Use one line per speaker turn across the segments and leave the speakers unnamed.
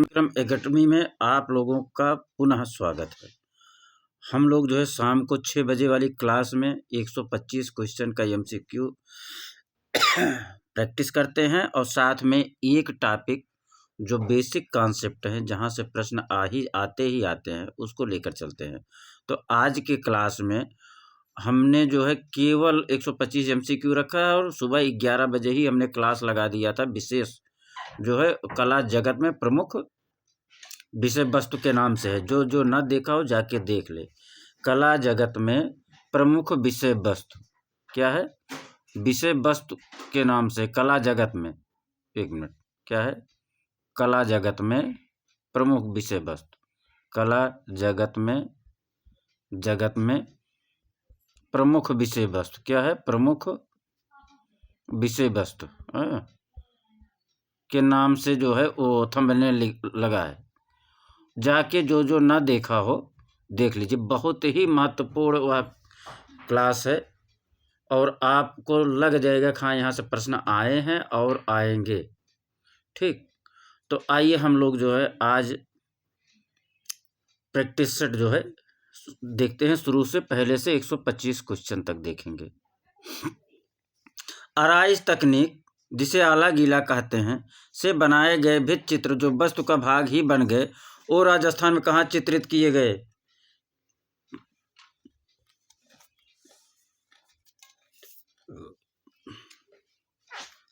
पाठ्यक्रम एकेडमी में आप लोगों का पुनः स्वागत है। हम लोग जो है शाम को 6 बजे वाली क्लास में 125 क्वेश्चन का एमसीक्यू प्रैक्टिस करते हैं और साथ में एक टॉपिक जो बेसिक कॉन्सेप्ट है, जहां से प्रश्न आते ही आते हैं, उसको लेकर चलते हैं। तो आज के क्लास में हमने जो है केवल 125 एमसीक्यू रखा है और सुबह 11 बजे ही हमने क्लास लगा दिया था। विशेष जो है कला जगत में प्रमुख विषय वस्तु के नाम से है। जो न देखा हो जाके देख ले। कला जगत में प्रमुख विषय वस्तु क्या है? विषय वस्तु के नाम से कला जगत में, एक मिनट, क्या है? कला जगत में प्रमुख विषय वस्तु। कला जगत में प्रमुख विषय वस्तु क्या है? प्रमुख विषय वस्तु के नाम से जो है वो थंबनेल लगा है। जाके जो न देखा हो देख लीजिए। बहुत ही महत्वपूर्ण वह क्लास है और आपको लग जाएगा कि हाँ, यहाँ से प्रश्न आए हैं और आएंगे। ठीक, तो आइए हम लोग जो है आज प्रैक्टिस सेट जो है देखते हैं। शुरू से पहले से 125 क्वेश्चन तक देखेंगे। आराइश तकनीक, जिसे आला गीला कहते हैं, से बनाए गए भित्ति चित्र जो वस्तु का भाग ही बन गए, वो राजस्थान में कहाँ चित्रित किए गए?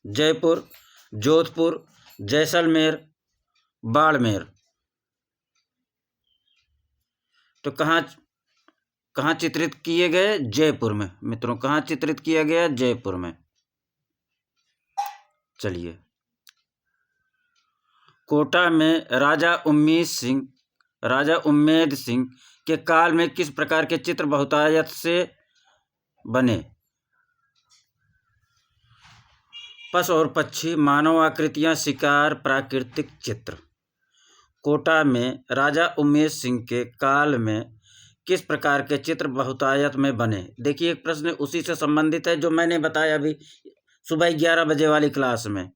जयपुर, जोधपुर, जैसलमेर, बाड़मेर। तो कहाँ चित्रित किए गए? जयपुर में। मित्रों, कहाँ चित्रित किया गया? जयपुर में। चलिए, कोटा में राजा उम्मेद सिंह के काल में किस प्रकार के चित्र बहुतायत से बने? पशु और पक्षी, मानव आकृतियां, शिकार, प्राकृतिक चित्र। कोटा में राजा उम्मेद सिंह के काल में किस प्रकार के चित्र बहुतायत में बने? देखिए, एक प्रश्न उसी से संबंधित है जो मैंने बताया अभी सुबह 11 बजे वाली क्लास में।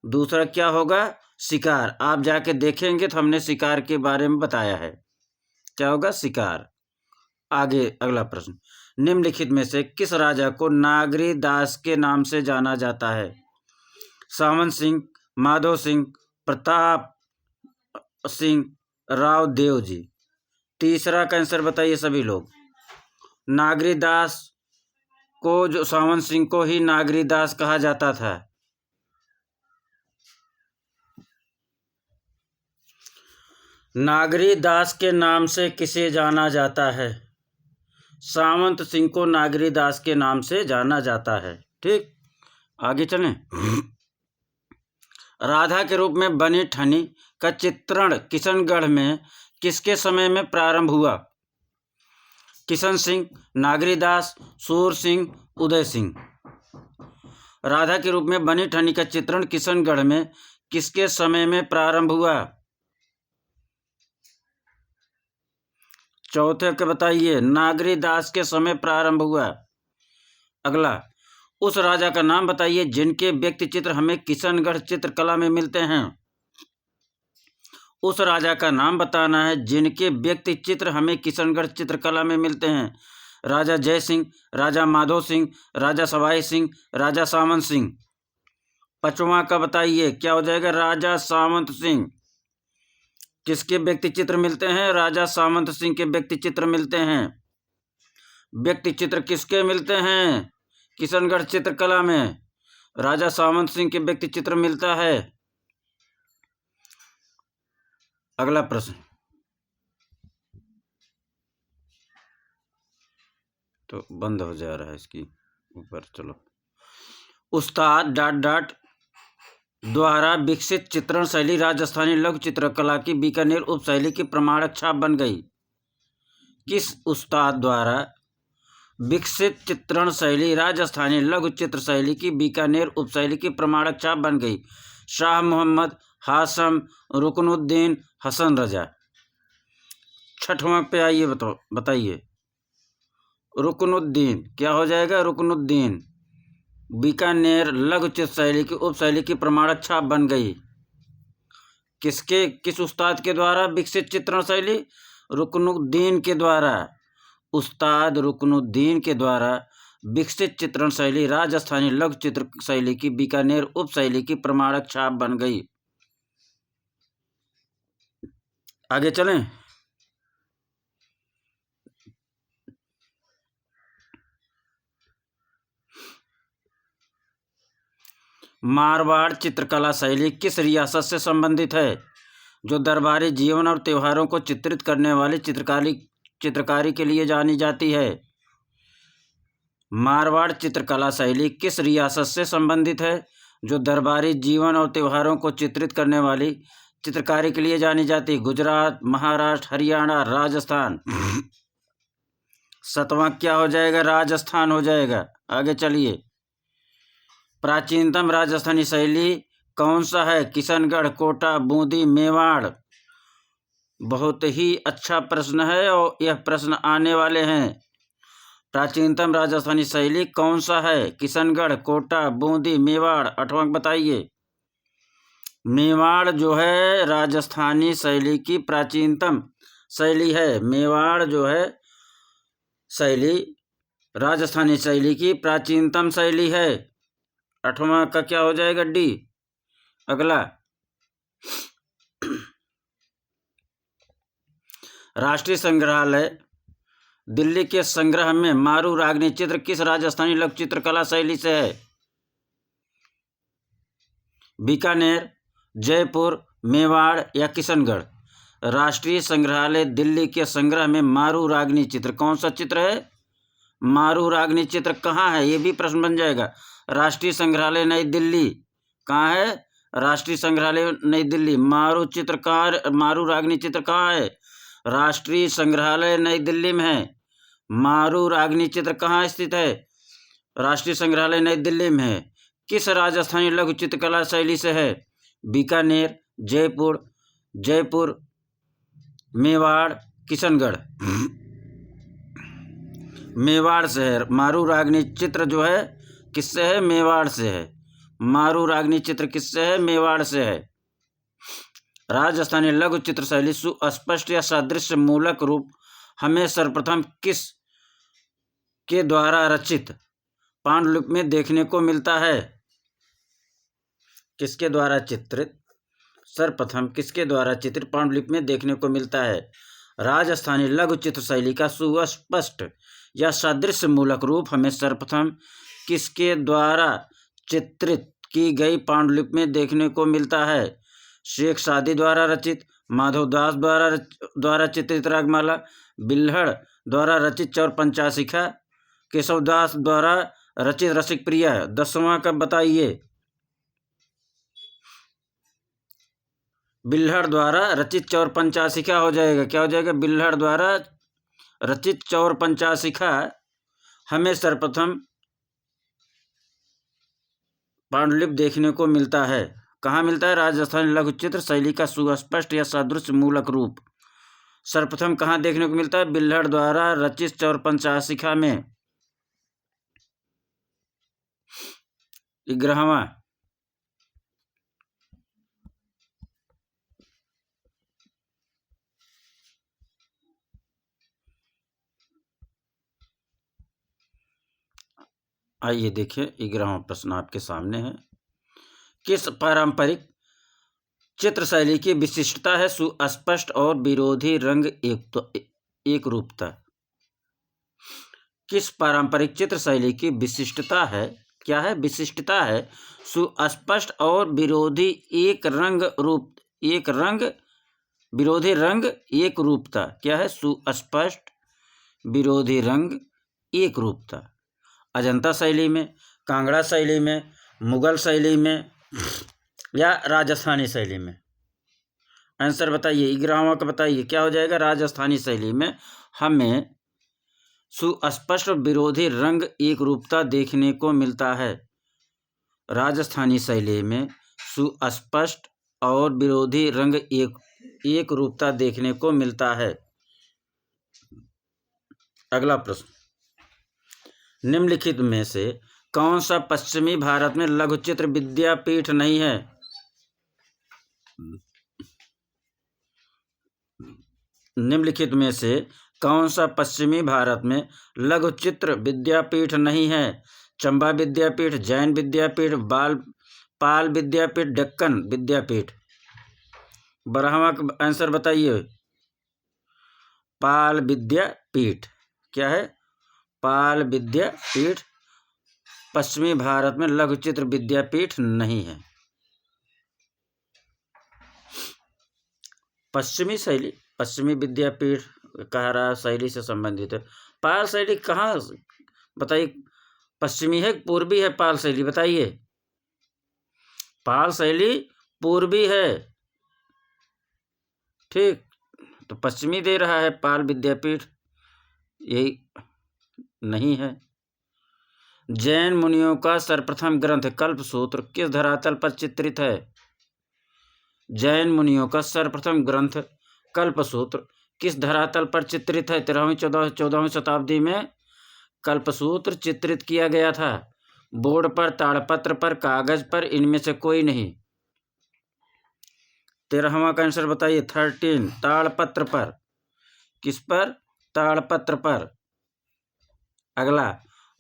दूसरा क्या होगा? शिकार। आप जाके देखेंगे तो हमने शिकार के बारे में बताया है। क्या होगा? शिकार। आगे अगला प्रश्न, निम्नलिखित में से किस राजा को नागरी दास के नाम से जाना जाता है? सामंत सिंह, माधो सिंह, प्रताप सिंह, राव देव जी। तीसरा का आंसर बताइए सभी लोग। नागरी दास को, जो सामंत सिंह को ही नागरी दास कहा जाता था। नागरी दास के नाम से किसे जाना जाता है? सामंत सिंह को नागरी दास के नाम से जाना जाता है। ठीक, आगे चलें। राधा के रूप में बनी ठनी का चित्रण किशनगढ़ में किसके समय में प्रारंभ हुआ? किशन सिंह, नागरी दास, सूर सिंह, उदय सिंह। राधा के रूप में बनी ठनी का चित्रण किशनगढ़ में किसके समय में प्रारंभ हुआ? चौथे के बताइए। नागरी दास के समय प्रारंभ हुआ। अगला, उस राजा का नाम बताइए जिनके व्यक्ति चित्र हमें किशनगढ़ चित्रकला में मिलते हैं। उस राजा का नाम बताना है जिनके व्यक्ति चित्र हमें किशनगढ़ चित्रकला में मिलते हैं। राजा जय सिंह, राजा माधो सिंह, राजा सवाई सिंह, राजा सामंत सिंह। पांचवां का बताइए, क्या हो जाएगा? राजा सामंत सिंह। किसके व्यक्ति चित्र मिलते हैं? राजा सामंत सिंह के व्यक्ति चित्र मिलते हैं। व्यक्ति चित्र किसके मिलते हैं? किशनगढ़ चित्रकला में राजा सामंत सिंह के व्यक्ति चित्र मिलता है। अगला प्रश्न, तो बंद हो जा रहा है इसकी ऊपर। चलो, उस्ताद ... द्वारा विकसित चित्रण शैली राजस्थानी लघु चित्रकला की बीकानेर उपशैली की प्रमाणक छाप बन गई। किस उस्ताद द्वारा विकसित चित्रण शैली राजस्थानी लघु चित्र शैली की बीकानेर उपशैली की प्रमाणक छाप बन गई? शाह मोहम्मद, हाशम, रुकनुद्दीन, हसन रजा। छठवां पे आइए, बताइए। रुकनुद्दीन। क्या हो जाएगा? रुकनुद्दीन। बीकानेर लघु चित्र शैली की उपशैली की प्रमाणक छाप बन गई। किस उस्ताद के द्वारा विकसित चित्रण शैली? रुकनुद्दीन के द्वारा। उस्ताद रुकनुद्दीन के द्वारा विकसित चित्रण शैली राजस्थानी लघु चित्र शैली की बीकानेर उप शैली की प्रमाणक छाप बन गई। आगे चलें। मारवाड़ चित्रकला शैली किस रियासत से संबंधित है? जो दरबारी जीवन और त्योहारों को चित्रित करने वाली चित्रकारी के लिए जानी जाती है। मारवाड़ चित्रकला शैली किस रियासत से संबंधित है? जो दरबारी जीवन और त्योहारों को चित्रित करने वाली चित्रकारी के लिए जानी जाती है। गुजरात, महाराष्ट्र, हरियाणा, राजस्थान। सतवां क्या हो जाएगा? राजस्थान हो जाएगा। आगे चलिए। प्राचीनतम राजस्थानी शैली कौन सा है? किशनगढ़, कोटा, बूंदी, मेवाड़। बहुत ही अच्छा प्रश्न है और यह प्रश्न आने वाले हैं। प्राचीनतम राजस्थानी शैली कौन सा है? किशनगढ़, कोटा, बूंदी, मेवाड़। 8वां बताइए। मेवाड़ जो है राजस्थानी शैली की प्राचीनतम शैली है। मेवाड़ जो है शैली राजस्थानी शैली की प्राचीनतम शैली है। 8वां का क्या हो जाएगा? डी। अगला, राष्ट्रीय संग्रहालय दिल्ली के संग्रह में मारू रागनी चित्र किस राजस्थानी लघु चित्रकला शैली से है? बीकानेर, जयपुर, मेवाड़ या किशनगढ़। राष्ट्रीय संग्रहालय दिल्ली के संग्रह में मारू रागनी चित्र कौन सा चित्र है? मारू रागनी चित्र कहाँ है? ये भी प्रश्न बन जाएगा। राष्ट्रीय संग्रहालय नई दिल्ली कहाँ है? राष्ट्रीय संग्रहालय नई दिल्ली। मारू चित्र कहाँ? मारू रागनी चित्र कहाँ है? राष्ट्रीय संग्रहालय नई दिल्ली में है। मारू रागनी चित्र कहाँ स्थित है? राष्ट्रीय संग्रहालय नई दिल्ली में है। किस राजस्थानी लघु चित्रकला शैली से है? बीकानेर, जयपुर, मेवाड़, किशनगढ़। मेवाड़ से है। मारू रागनी चित्र जो है किससे है? मेवाड़ से है। मारू रागनी चित्र किससे है? मेवाड़ से है। राजस्थानी लघु चित्र शैली सुस्पष्ट या सादृश्य मूलक रूप हमें सर्वप्रथम किस के द्वारा रचित पांडुलिपि में देखने को मिलता है? किसके द्वारा चित्रित? सर्वप्रथम किसके द्वारा चित्रित पांडुलिपि में देखने को मिलता है? राजस्थानी लघु चित्र शैली का सुस्पष्ट या सादृश्य मूलक रूप हमें सर्वप्रथम किसके द्वारा चित्रित की गई पांडुलिपि में देखने को मिलता है? शेख सादी द्वारा रचित, माधव दास द्वारा चित्रित रागमाला, बिल्हड़ द्वारा रचित चौर पंचाशिखा, केशव दास द्वारा रचित रसिक प्रिया। 10वां का बताइए। बिल्हड़ द्वारा रचित चौर पंचाशिखा हो जाएगा। क्या हो जाएगा? बिल्हड़ द्वारा रचित चौर पंचाशिखा हमें सर्वप्रथम पांडुलिपि देखने को मिलता है। कहाँ मिलता है? राजस्थानी लघु चित्र शैली का सुस्पष्ट या सादृश्य मूलक रूप सर्वप्रथम कहाँ देखने को मिलता है? बिल्हड़ द्वारा रचित चौर पंचाशिखा में। 11वां, आइए देखिए 11वां प्रश्न आपके सामने है। किस पारंपरिक चित्र शैली की विशिष्टता है? सुस्पष्ट और विरोधी रंग एक रूपता। किस पारंपरिक चित्र शैली की विशिष्टता है? क्या है? विशिष्टता है सुस्पष्ट और विरोधी विरोधी रंग एक रूपता। क्या है? सुस्पष्ट विरोधी रंग एक रूपता। अजंता शैली में, कांगड़ा शैली में, मुगल शैली में या राजस्थानी शैली में? आंसर बताइए। 11वां का बताइए क्या हो जाएगा? राजस्थानी शैली में हमें सुस्पष्ट विरोधी रंग एक रूपता देखने को मिलता है। राजस्थानी शैली में सुस्पष्ट और विरोधी रंग एक रूपता देखने को मिलता है। अगला प्रश्न, निम्नलिखित में से कौन सा पश्चिमी भारत में लघु चित्र विद्यापीठ नहीं है? निम्नलिखित में से कौन सा पश्चिमी भारत में लघु चित्र विद्यापीठ नहीं है? चंबा विद्यापीठ, जैन विद्यापीठ, पाल विद्यापीठ, डेक्कन विद्यापीठ। 12वां का आंसर बताइए। पाल विद्यापीठ। क्या है? पाल विद्यापीठ पश्चिमी भारत में लघु चित्र विद्यापीठ नहीं है। पश्चिमी शैली, पश्चिमी विद्यापीठ कह रहा शैली से संबंधित है। पाल शैली कहाँ बताइए? पश्चिमी है पूर्वी है पाल शैली? बताइए। पाल शैली पूर्वी है। ठीक, तो पश्चिमी दे रहा है पाल विद्यापीठ, यही नहीं है। जैन मुनियों का सर्वप्रथम ग्रंथ कल्पसूत्र किस धरातल पर चित्रित है? जैन मुनियों का सर्वप्रथम ग्रंथ कल्पसूत्र किस धरातल पर चित्रित है? 13वीं 14वीं शताब्दी में कल्पसूत्र चित्रित किया गया था। बोर्ड पर, ताड़पत्र पर, कागज पर, इनमें से कोई नहीं। 13वां का आंसर बताइए। 13 ताड़पत्र पर। किस पर? ताड़पत्र पर। अगला,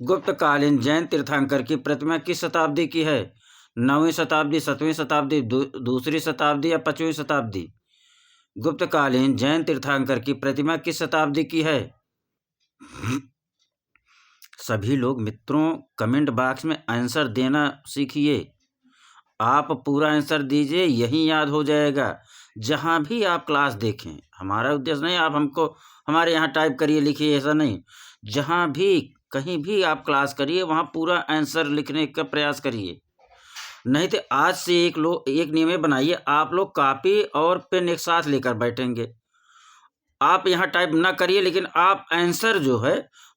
गुप्तकालीन जैन तीर्थंकर की प्रतिमा किस शताब्दी की है? 9वीं शताब्दी, 7वीं शताब्दी, दूसरी शताब्दी या 5वीं शताब्दी? गुप्तकालीन जैन तीर्थंकर की प्रतिमा किस शताब्दी की है? सभी लोग मित्रों कमेंट बॉक्स में आंसर देना सीखिए। आप पूरा आंसर दीजिए, यही याद हो जाएगा जहाँ भी आप क्लास देखें। हमारा उद्देश्य नहीं आप हमको हमारे यहाँ टाइप करिए लिखिए, ऐसा नहीं। जहाँ भी कहीं भी आप क्लास करिए वहाँ पूरा आंसर लिखने का प्रयास करिए। नहीं तो आज से एक नियम बनाइए, आप लोग कॉपी और पेन एक साथ लेकर बैठेंगे। आप यहाँ टाइप ना करिए, लेकिन आप आंसर जो है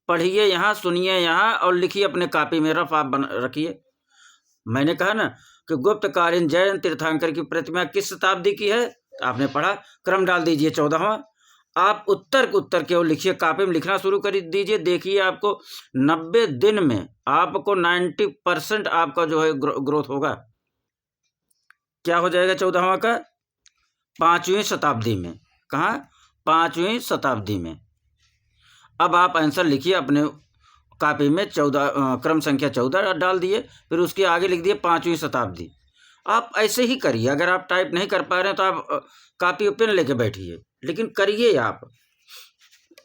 पढ़िए यहाँ, सुनिए यहाँ और लिखिए अपने कॉपी में, रफ आप रखिए। मैंने कहा ना कि गुप्तकालीन जैन तीर्थंकर की प्रतिमा किस शताब्दी की है? आपने पढ़ा, क्रम डाल दीजिए 14वां। आप उत्तर केवल लिखिए, कॉपी में लिखना शुरू कर दीजिए। देखिए आपको 90 दिन में आपको 90% आपका जो है ग्रोथ होगा। क्या हो जाएगा 14वां का? 5वीं शताब्दी में। कहाँ? 5वीं शताब्दी में। अब आप आंसर लिखिए अपने कॉपी में, 14 क्रम संख्या 14 डाल दिए, फिर उसके आगे लिख दिए 5वीं शताब्दी। आप ऐसे ही करिए। अगर आप टाइप नहीं कर पा रहे हैं तो आप कॉपी पेन लेके बैठिए, लेकिन करिए आप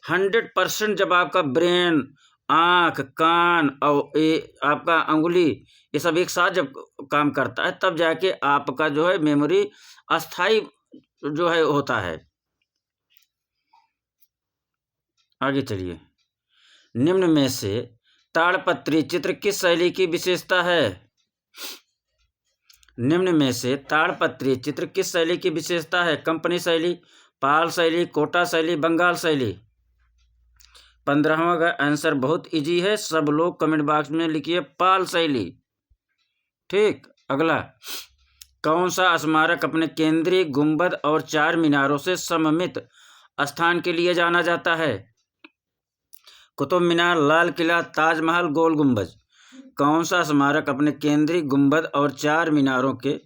100%। जब आपका ब्रेन, आँख, कान और आपका अंगुली ये सब एक साथ जब काम करता है तब जाके आपका जो है मेमोरी अस्थाई जो है होता है। आगे चलिए। निम्न में से ताड़पत्री चित्र किस शैली की विशेषता है? निम्न में से ताड़पत्री चित्र किस शैली की विशेषता है? कंपनी शैली, पाल शैली, कोटा शैली, बंगाल शैली? 15वां का आंसर बहुत इजी है, सब लोग कमेंट बॉक्स में लिखिए पाल शैली। ठीक, अगला, कौन सा स्मारक अपने केंद्रीय गुंबद और 4 मीनारों से सममित स्थान के लिए जाना जाता है? कुतुब मीनार, लाल किला, ताजमहल, गोल गुंबज? कौन सा स्मारक अपने केंद्रीय गुंबद और 4 मीनारों के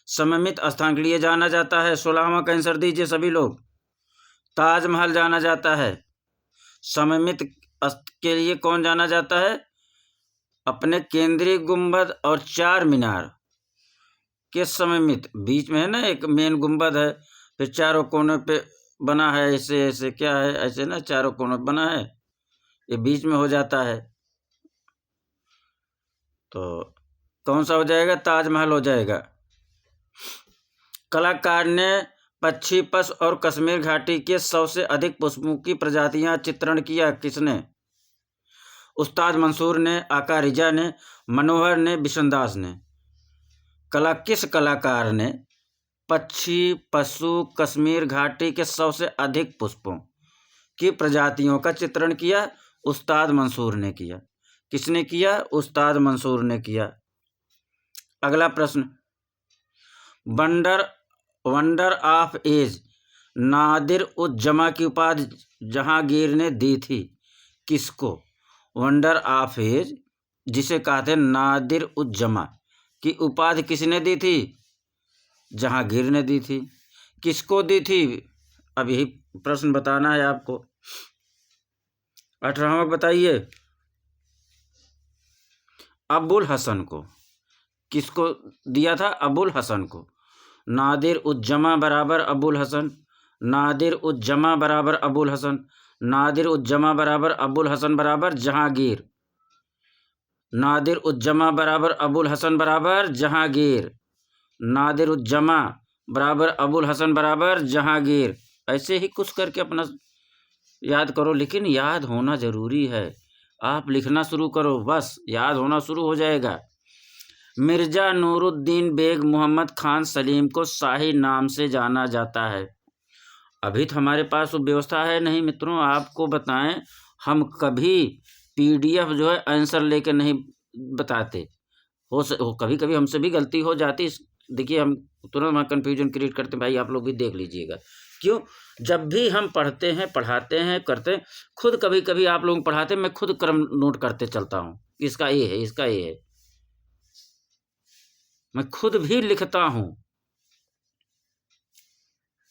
सममित स्थान के लिए जाना जाता है? 16वां का आंसर दीजिए सभी लोग। ताजमहल जाना जाता है। सममित के लिए कौन जाना जाता है? अपने केंद्रीय गुंबद और 4 मीनार के सममित। बीच में है ना एक मेन गुंबद है, फिर चारों कोनों पे बना है ऐसे ऐसे, क्या है ऐसे ना, चारों कोनों बना है, ये बीच में हो जाता है। तो कौन सा हो जाएगा? ताजमहल हो जाएगा। कलाकार ने पक्षी पश और कश्मीर घाटी के 100 से अधिक पुष्पों की प्रजातियां चित्रण किया। किसने? उस्ताद मंसूर ने, आका रिजा ने, मनोहर ने, बिशनदास ने? किस कलाकार ने पक्षी, पशु, कश्मीर घाटी के 100 से अधिक पुष्पों की प्रजातियों का चित्रण किया? उस्ताद मंसूर ने किया। किसने किया? उस्ताद मंसूर ने किया। अगला प्रश्न, वंडर ऑफ एज नादिर उज जमा की उपाधि जहांगीर ने दी थी किसको? वंडर ऑफ एज जिसे कहते हैं नादिर उज जमा की उपाधि किसने दी थी? जहांगीर ने दी थी। किसको दी थी? अब यही प्रश्न बताना है आपको। 18वां बताइए, अबुल हसन को, किसको दिया था? अबुल हसन को। नादिर उज्जमा बराबर अबुल हसन, नादिर उज्जमा बराबर अबुल हसन, नादिर उज्जमा बराबर अबुल हसन बराबर जहांगीर, नादिर उज्जमा बराबर अबुल हसन बराबर जहांगीर, नादिर उज्जमा बराबर अबुल हसन बराबर जहांगीर। ऐसे ही कुछ करके अपना याद करो, लेकिन याद होना ज़रूरी है। आप लिखना शुरू करो, बस याद होना शुरू हो जाएगा। मिर्ज़ा नूरुद्दीन बेग मोहम्मद खान सलीम को शाही नाम से जाना जाता है। अभी तो हमारे पास वो व्यवस्था है नहीं मित्रों, आपको बताएं, हम कभी PDF जो है आंसर लेकर नहीं बताते। कभी कभी हमसे भी गलती हो जाती, देखिए हम तुरंत वहाँ कन्फ्यूजन क्रिएट करते हैं। भाई आप लोग भी देख लीजिएगा, क्यों? जब भी हम पढ़ते हैं, पढ़ाते हैं, करते हैं, खुद कभी कभी आप लोग पढ़ाते हैं, मैं खुद क्रम नोट करते चलता हूँ, इसका ये है, इसका ये है, मैं खुद भी लिखता हूँ।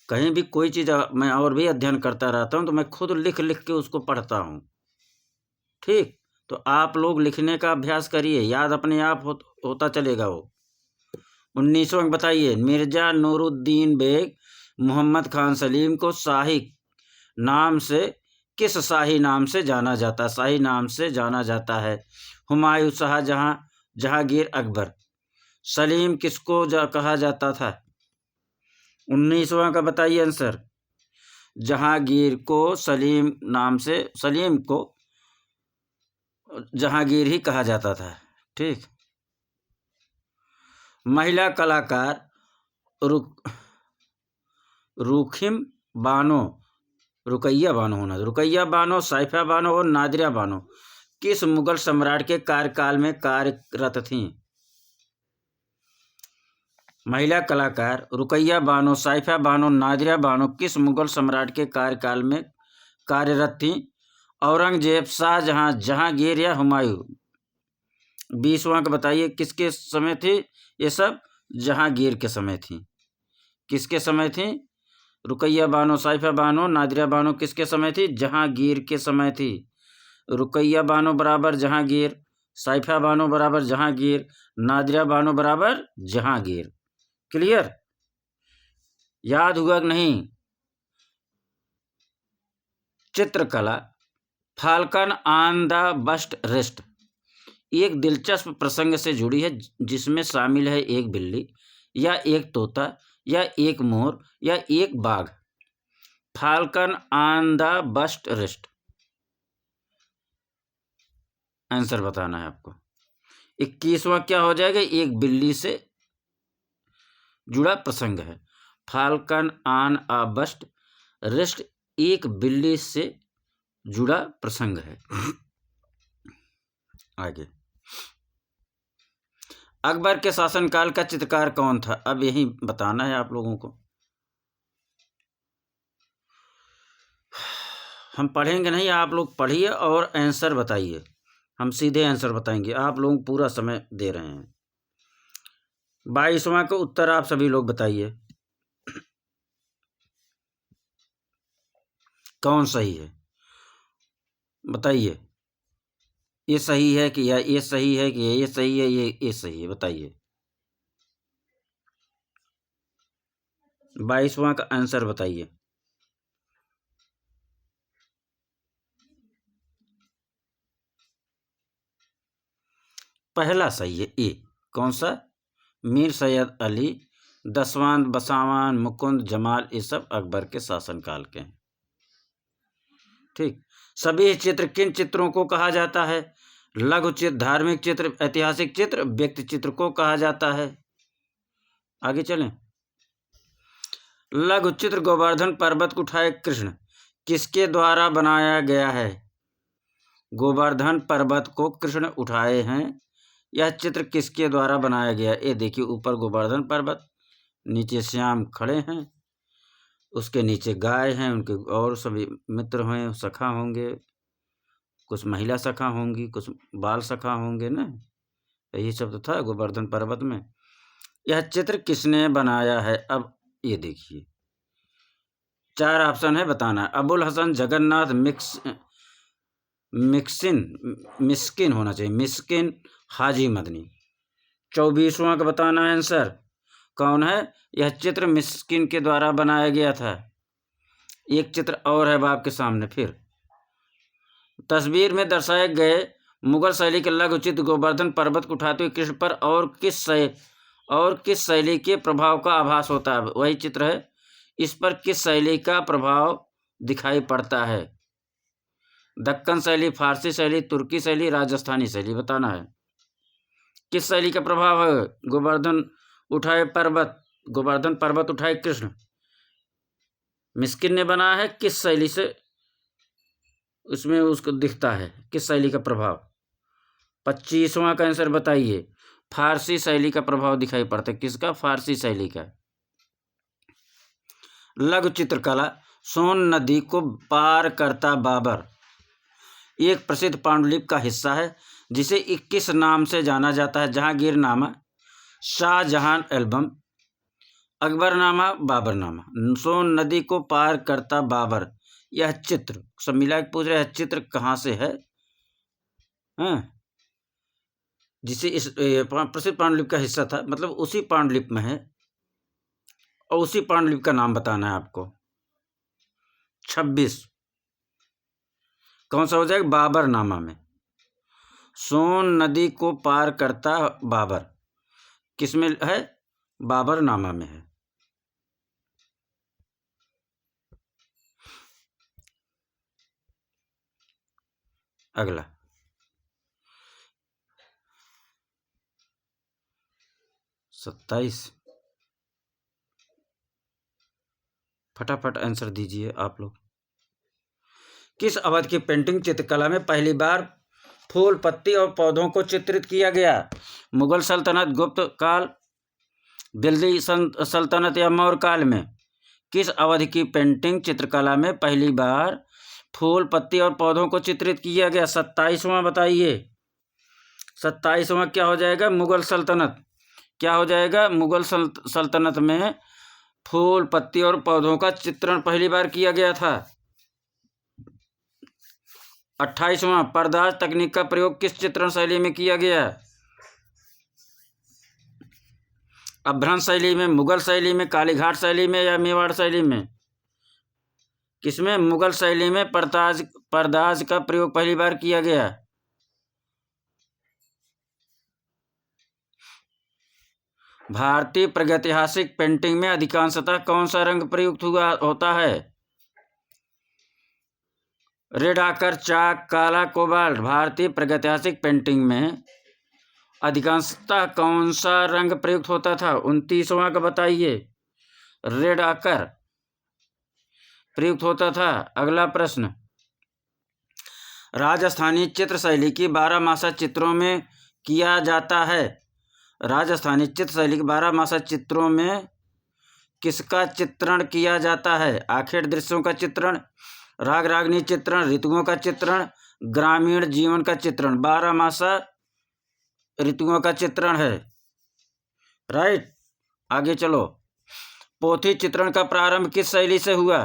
कहीं भी कोई चीज़ मैं और भी अध्ययन करता रहता हूँ तो मैं खुद लिख लिख के उसको पढ़ता हूँ। ठीक, तो आप लोग लिखने का अभ्यास करिए, याद अपने आप होता चलेगा वो। 19वां बताइए, मिर्ज़ा नूरुद्दीन बेग मोहम्मद खान सलीम को शाही नाम से, किस शाही नाम से जाना जाता? शाही नाम से जाना जाता है। हुमायूं, शाहजहां, जहांगीर, अकबर। सलीम किसको कहा जाता था? 19वां का बताइए आंसर। जहांगीर को सलीम नाम से, सलीम को जहांगीर ही कहा जाता था। ठीक, महिला कलाकार रुखिम बानो, रुकैया बानो होना, रुकैया बानो, साइफा बानो और नादिरा बानो किस मुगल सम्राट के कार्यकाल में कार्यरत थीं? महिला कलाकार रुकैया बानो, साइफा बानो, नादिरा बानो किस मुगल सम्राट के कार्यकाल में कार्यरत थीं? औरंगजेब, शाहजहां, जहांगीर या हुमायूं? 20वां का बताइए, किसके समय थी ये सब? जहांगीर के समय थी। किसके समय थी? रुकैया बानो, साइफा बानो, नादिरा बानो किसके समय थी? जहांगीर के समय थी। रुकैया बानो बराबर जहांगीर, साइफा बानो बराबर जहांगीर, नादिरा बानो बराबर जहांगीर। क्लियर? याद हुआ कि नहीं? चित्रकला, falcon on the bust rest एक दिलचस्प प्रसंग से जुड़ी है, जिसमें शामिल है एक बिल्ली या एक तोता या एक मोर या एक बाघ। Falcon on the bust rest, answer बताना है आपको। 21वां क्या हो जाएगा? एक बिल्ली से जुड़ा प्रसंग है। Falcon on a bust rest एक बिल्ली से जुड़ा प्रसंग है। आगे, अकबर के शासनकाल का चित्रकार कौन था? अब यही बताना है आप लोगों को। हम पढ़ेंगे नहीं, आप लोग पढ़िए और आंसर बताइए। हम सीधे आंसर बताएंगे, आप लोग पूरा समय दे रहे हैं। 22वां का उत्तर आप सभी लोग बताइए, कौन सही है? बताइए, ये सही है कि या ये सही है कि ये सही है, ये सही है, बताइए। 22वां का आंसर बताइए। पहला सही है, ए। कौन सा? मीर सैयद अली, दसवान, बसावान, मुकुंद, जमाल, ये सब अकबर के शासनकाल के हैं। ठीक, सभी चित्र किन चित्रों को कहा जाता है? लघु चित्र, धार्मिक चित्र, ऐतिहासिक चित्र, व्यक्ति चित्र को कहा जाता है। आगे चलें। लघु चित्र गोवर्धन पर्वत को उठाए कृष्ण किसके द्वारा बनाया गया है? गोवर्धन पर्वत को कृष्ण उठाए हैं, यह चित्र किसके द्वारा बनाया गया? ये देखिए, ऊपर गोवर्धन पर्वत, नीचे श्याम खड़े हैं, उसके नीचे गाय हैं, उनके और सभी मित्र हैं, सखा होंगे, कुछ महिला सखा होंगी, कुछ बाल सखा होंगे ना, यही सब तो था गोवर्धन पर्वत में। यह चित्र किसने बनाया है? अब ये देखिए, 4 ऑप्शन है, बताना है। अबुल हसन जगन्नाथ मिस्किन होना चाहिए, मिस्किन हाजी मदनी। 24वां का बताना है आंसर। कौन है? यह चित्र मिस्किन के द्वारा बनाया गया था। एक चित्र और है आपके सामने फिर। तस्वीर में दर्शाए गए मुगल शैली के लघु चित्र गोवर्धन पर्वत को उठाते हुए कृष्ण पर और किस शैली के प्रभाव का आभास होता है? वही चित्र है। इस पर किस शैली का प्रभाव दिखाई पड़ता है? दक्कन शैली, फारसी शैली, तुर्की शैली, राजस्थानी शैली, बताना है। किस शैली का प्रभाव है? गोवर्धन पर्वत उठाए कृष्ण, मिस्किन ने बनाया है। किस शैली से उसमें उसको दिखता है, किस शैली का प्रभाव? 25वां का आंसर बताइए। फारसी शैली का प्रभाव दिखाई पड़ता है। किसका? फारसी शैली का। लघु चित्रकला सोन नदी को पार करता बाबर एक प्रसिद्ध पांडुलिपि का हिस्सा है जिसे 21 नाम से जाना जाता है। जहांगीरनामा, शाहजहां एल्बम, अकबरनामा, बाबरनामा। सोन नदी को पार करता बाबर, यह चित्र सब मिला के पूछ रहे हैं, चित्र कहाँ से है? जिसे इस प्रसिद्ध पांडुलिपि का हिस्सा था, मतलब उसी पांडुलिपि में है और उसी पांडुलिपि का नाम बताना है आपको। 26 कौन सा हो जाएगा? बाबरनामा में। सोन नदी को पार करता बाबर किस में है? बाबरनामा में है। अगला 27। फटाफट आंसर दीजिए आप लोग। किस अवध की पेंटिंग चित्रकला में पहली बार फूल, पत्ती और पौधों को चित्रित किया गया? मुगल सल्तनत, गुप्त काल, दिल्ली सल्तनत या मौर्य काल में? किस अवधि की पेंटिंग चित्रकला में पहली बार फूल, पत्ती और पौधों को चित्रित किया गया? 27वां बताइए। 27वां क्या हो जाएगा? मुगल सल्तनत। क्या हो जाएगा? मुगल सल्तनत में फूल, पत्ती और पौधों का चित्रण पहली बार किया गया था। 28वां पर्दाज तकनीक का प्रयोग किस चित्रण शैली में किया गया? अभ्रंश शैली में, मुगल शैली में, कालीघाट शैली में या मेवाड़ शैली में? किसमें? मुगल शैली में पर्दाज का प्रयोग पहली बार किया गया। भारतीय प्रागैतिहासिक पेंटिंग में अधिकांशतः कौन सा रंग प्रयुक्त होता है? रेड आकर, चाक, काला, कोबाल्ट। भारतीय प्रागैतिहासिक पेंटिंग में अधिकांशतः कौन सा रंग प्रयुक्त होता था? 29वां का बताइए। रेड आकर प्रयुक्त होता था। अगला प्रश्न, राजस्थानी चित्र शैली की 12मासा चित्रों में किया जाता है। राजस्थानी चित्र शैली के 12मासा चित्रों में किसका चित्रण किया जाता है? आखेट दृश्यों का चित्रण, राग रागनी चित्रण, ऋतुओं का चित्रण, ग्रामीण जीवन का चित्रण। 12मासा ऋतुओं का चित्रण है। राइट, आगे चलो। पोथी चित्रण का प्रारंभ किस शैली से हुआ?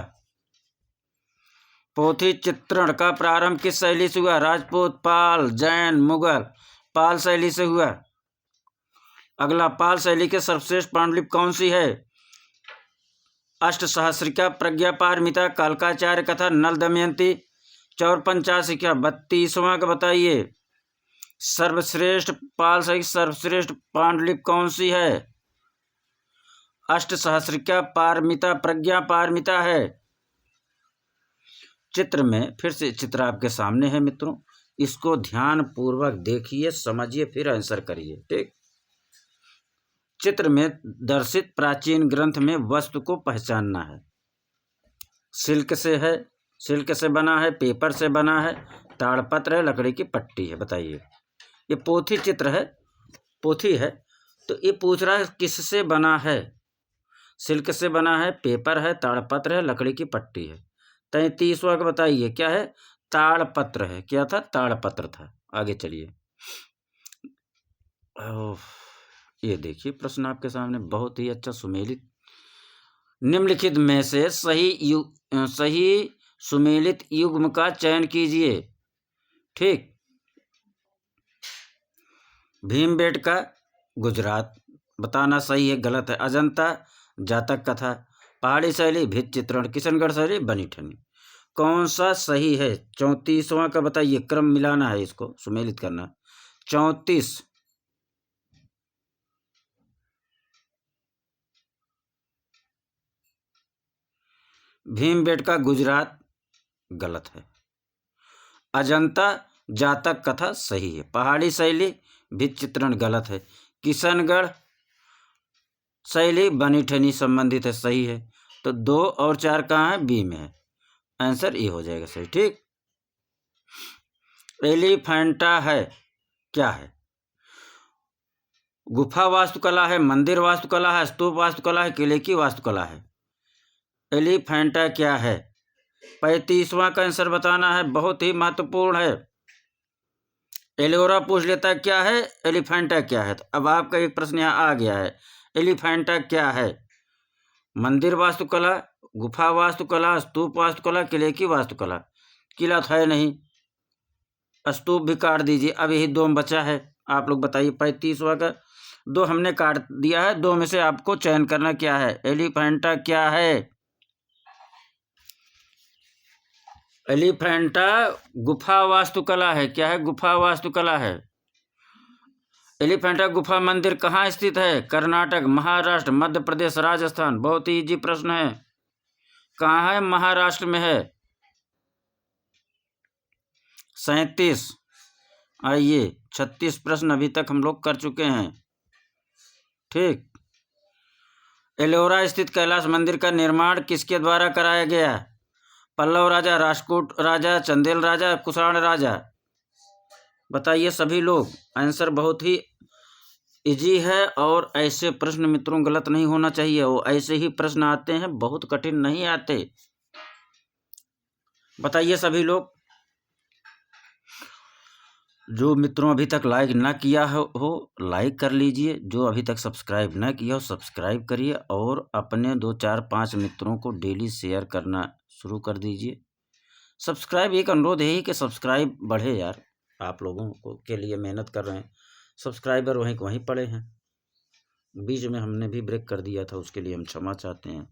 पोथी चित्रण का प्रारंभ किस शैली से हुआ? राजपूत, पाल, जैन, मुगल? पाल शैली से हुआ। अगला, पाल शैली के सर्वश्रेष्ठ पांडुलिपि कौन सी है? अष्टसहस्रिका, प्रज्ञा पारमिता, कालकाचार्य कथा, नल दमयंती, चौरपंचाशिका। 32वां का बताइए। सर्वश्रेष्ठ पाल शैली सर्वश्रेष्ठ पांडुलिपि कौन सी है? अष्टसहस्रिका, पारमिता, प्रज्ञा पारमिता है। चित्र में फिर से चित्र आपके सामने है मित्रों, इसको ध्यान पूर्वक देखिए, समझिए, फिर आंसर करिए। ठीक, चित्र में दर्शित प्राचीन ग्रंथ में वस्तु को पहचानना है। सिल्क से है, सिल्क से बना है, पेपर से बना है, ताड़पत्र है, लकड़ी की पट्टी है। बताइए, ये पोथी चित्र है, पोथी है, तो ये पूछ रहा है किससे बना है? सिल्क से बना है, पेपर है, ताड़पत्र है, लकड़ी की पट्टी है। 33वां का बताइए क्या है? ताड़पत्र है। क्या था? ताड़पत्र था। आगे चलिए। ये देखिए प्रश्न आपके सामने, बहुत ही अच्छा सुमेलित निम्नलिखित में से सही सुमेलित युग्म का चयन कीजिए। ठीक, भीमबेटका गुजरात बताना सही है गलत है। अजंता जातक कथा, पहाड़ी शैली भित्ति चित्रण, किशनगढ़ शैली बनी ठनी। कौन सा सही है? 34वां का बताइए, क्रम मिलाना है, इसको सुमेलित करना। 34 भीमबेटका गुजरात गलत है। अजंता जातक कथा सही है। पहाड़ी शैली भित्ति चित्रण गलत है। किशनगढ़ शैली बनी ठनी संबंधित है, सही है। तो 2 और 4 कहाँ है? बी में है। आंसर ये हो जाएगा सही। ठीक, एलिफेंटा है क्या है? गुफा वास्तुकला है, मंदिर वास्तुकला है, स्तूप वास्तुकला है, किले की वास्तुकला है? एलिफेंटा क्या है? 35वां का आंसर बताना है, बहुत ही महत्वपूर्ण है। एलोरा पूछ लेता है क्या है, एलिफेंटा क्या है। तो अब आपका एक प्रश्न यहाँ आ गया है, एलिफेंटा क्या है? मंदिर वास्तुकला, गुफा वास्तुकला, स्तूप वास्तुकला, किले की वास्तुकला? किला तो है नहीं, स्तूप भी काट दीजिए। अब यही 2 बचा है, आप लोग बताइए। 35वां का 2 हमने काट दिया है, 2 में से आपको चयन करना क्या है। एलिफेंटा क्या है? एलिफेंटा गुफा वास्तुकला है। क्या है? गुफा वास्तुकला है। एलिफेंटा गुफा मंदिर कहाँ स्थित है? कर्नाटक, महाराष्ट्र, मध्य प्रदेश, राजस्थान? बहुत ही इजी प्रश्न है। कहाँ है? महाराष्ट्र में है। 37। आइए, 36 प्रश्न अभी तक हम लोग कर चुके हैं। ठीक, एलोरा स्थित कैलाश मंदिर का निर्माण किसके द्वारा कराया गया? पल्लव राजा, राष्ट्रकूट राजा, चंदेल राजा, कुषाण राजा? बताइए सभी लोग। आंसर बहुत ही इजी है, और ऐसे प्रश्न मित्रों गलत नहीं होना चाहिए। वो ऐसे ही प्रश्न आते हैं, बहुत कठिन नहीं आते। बताइए सभी लोग। जो मित्रों अभी तक लाइक ना किया हो लाइक कर लीजिए। जो अभी तक सब्सक्राइब ना किया हो सब्सक्राइब करिए, और अपने 2, 4, 5 मित्रों को डेली शेयर करना शुरू कर दीजिए। सब्सक्राइब, एक अनुरोध है कि सब्सक्राइब बढ़े यार, आप लोगों को के लिए मेहनत कर रहे हैं। सब्सक्राइबर वहीं पड़े हैं। बीच में हमने भी ब्रेक कर दिया था, उसके लिए हम क्षमा चाहते हैं।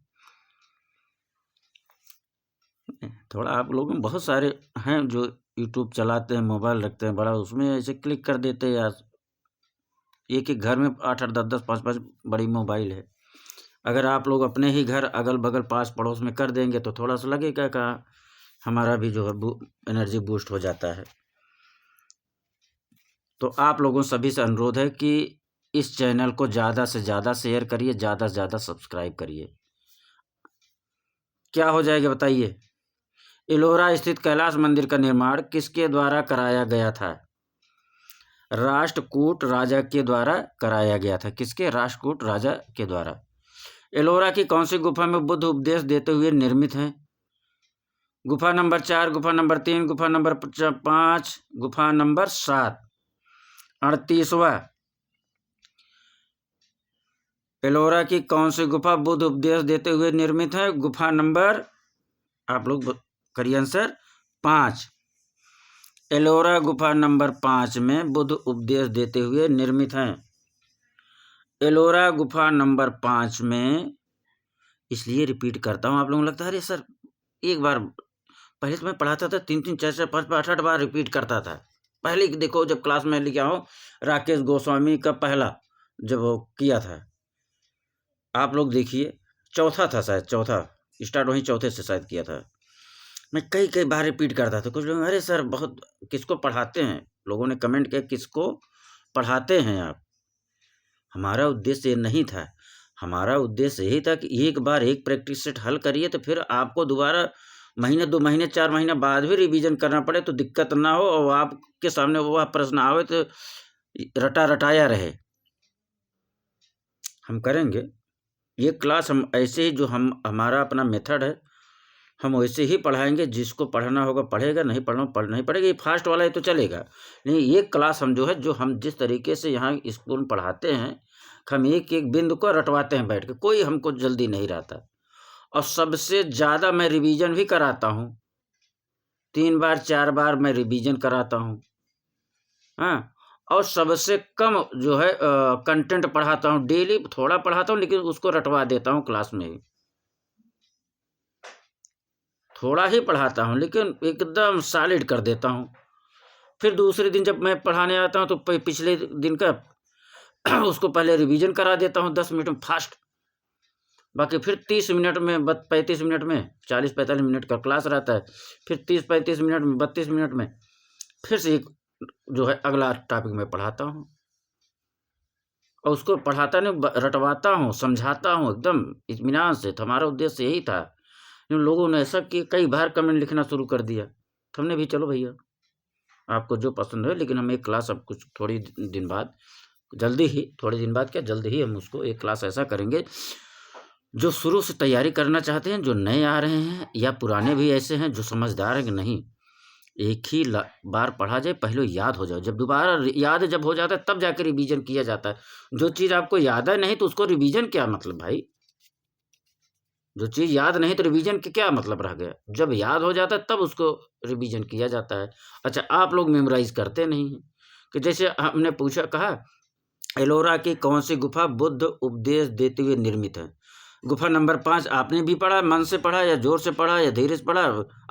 थोड़ा आप लोगों में बहुत सारे हैं जो यूट्यूब चलाते हैं, मोबाइल रखते हैं बड़ा, उसमें ऐसे क्लिक कर देते हैं यार। एक एक घर में 8-8, 10-10, 5-5 बड़ी मोबाइल है। अगर आप लोग अपने ही घर अगल बगल पास पड़ोस में कर देंगे तो थोड़ा सा लगेगा कि हमारा भी जो है एनर्जी बूस्ट हो जाता है। तो आप लोगों सभी से अनुरोध है कि इस चैनल को ज़्यादा से ज़्यादा शेयर करिए, ज़्यादा से ज़्यादा सब्सक्राइब करिए। क्या हो जाएगा बताइए? एलोरा स्थित कैलाश मंदिर का निर्माण किसके द्वारा कराया गया था? राष्ट्रकूट राजा के द्वारा कराया गया था। किसके? राष्ट्रकूट राजा के द्वारा। एलोरा की कौन सी गुफा में बुद्ध उपदेश देते हुए निर्मित है? गुफा नंबर 4, गुफा नंबर 3, गुफा नंबर 5, गुफा नंबर 7? 38वां, एलोरा की कौन सी गुफा बुद्ध उपदेश देते हुए निर्मित है? गुफा नंबर, आप लोग करिए आंसर, 5। एलोरा गुफा नंबर 5 में बुद्ध उपदेश देते हुए निर्मित हैं। एलोरा गुफा नंबर 5 में, इसलिए रिपीट करता हूँ, आप लोगों को लगता है अरे सर एक बार, पहले तो मैं पढ़ाता था 3-3, 4-4, 5-5, 8-8 बार रिपीट करता था। पहले देखो जब क्लास में लिखा हो राकेश गोस्वामी का पहला जब वो किया था, आप लोग देखिए, चौथा था शायद, चौथा स्टार्ट वहीं चौथे से शायद किया था। मैं कई बार रिपीट करता था। कुछ लोग अरे सर बहुत किसको पढ़ाते हैं, लोगों ने कमेंट किया किसको पढ़ाते हैं आप। हमारा उद्देश्य ये नहीं था। हमारा उद्देश्य यही था कि एक बार एक प्रैक्टिस सेट हल करिए तो फिर आपको दोबारा महीने 2 महीने 4 महीने बाद भी रिवीजन करना पड़े तो दिक्कत ना हो, और आपके सामने वह प्रश्न आवे तो रटाया रहे। हम करेंगे ये क्लास, हम ऐसे ही, जो हमारा अपना मेथड है, हम वैसे ही पढ़ाएंगे। जिसको पढ़ना होगा पढ़ेगा, नहीं नहीं पढ़ेगा। ये फास्ट वाला है तो चलेगा, नहीं ये क्लास हम जो है, जो हम जिस तरीके से यहाँ स्कूल में पढ़ाते हैं, हम एक एक बिंदु को रटवाते हैं बैठ के। कोई हमको जल्दी नहीं रहता, और सबसे ज़्यादा मैं रिवीजन भी कराता हूँ, 3 बार 4 बार मैं रिवीजन कराता हूँ, हाँ। और सबसे कम जो है कंटेंट पढ़ाता हूँ, डेली थोड़ा पढ़ाता हूँ लेकिन उसको रटवा देता हूँ क्लास में ही। थोड़ा ही पढ़ाता हूँ लेकिन एकदम सॉलिड कर देता हूँ। फिर दूसरे दिन जब मैं पढ़ाने आता हूँ तो पिछले दिन का उसको पहले रिवीजन करा देता हूँ 10 मिनट में फास्ट। बाकी फिर 30 मिनट में 35 मिनट में 40-45 मिनट का क्लास रहता है, फिर 30-35 मिनट में 32 मिनट में फिर से एक जो है अगला टॉपिक मैं पढ़ाता हूँ और उसको पढ़ाता नहीं रटवाता हूँ, समझाता हूँ एकदम इत्मीनान से। तो हमारा उद्देश्य यही था। इन लोगों ने ऐसा कि कई बार कमेंट लिखना शुरू कर दिया, तो हमने भी चलो भैया आपको जो पसंद है, लेकिन हम एक क्लास अब कुछ थोड़ी दिन बाद जल्दी ही, थोड़े दिन बाद क्या जल्दी ही हम उसको एक क्लास ऐसा करेंगे जो शुरू से तैयारी करना चाहते हैं, जो नए आ रहे हैं या पुराने भी ऐसे हैं जो समझदार हैं कि नहीं एक ही बार पढ़ा जाए, पहले याद हो जाए। जब दोबारा याद जब हो जाता है तब जाकर रिवीजन किया जाता है। जो चीज़ आपको याद है नहीं तो उसको रिवीजन क्या मतलब भाई? जो चीज़ याद नहीं तो रिवीजन के क्या मतलब रह गया? जब याद हो जाता है तब उसको रिवीजन किया जाता है। अच्छा, आप लोग मेमोराइज़ करते नहीं हैं कि जैसे हमने पूछा कहा एलोरा की कौन सी गुफा बुद्ध उपदेश देते हुए निर्मित है? गुफा नंबर 5 आपने भी पढ़ा, मन से पढ़ा या जोर से पढ़ा या धीरे से पढ़ा,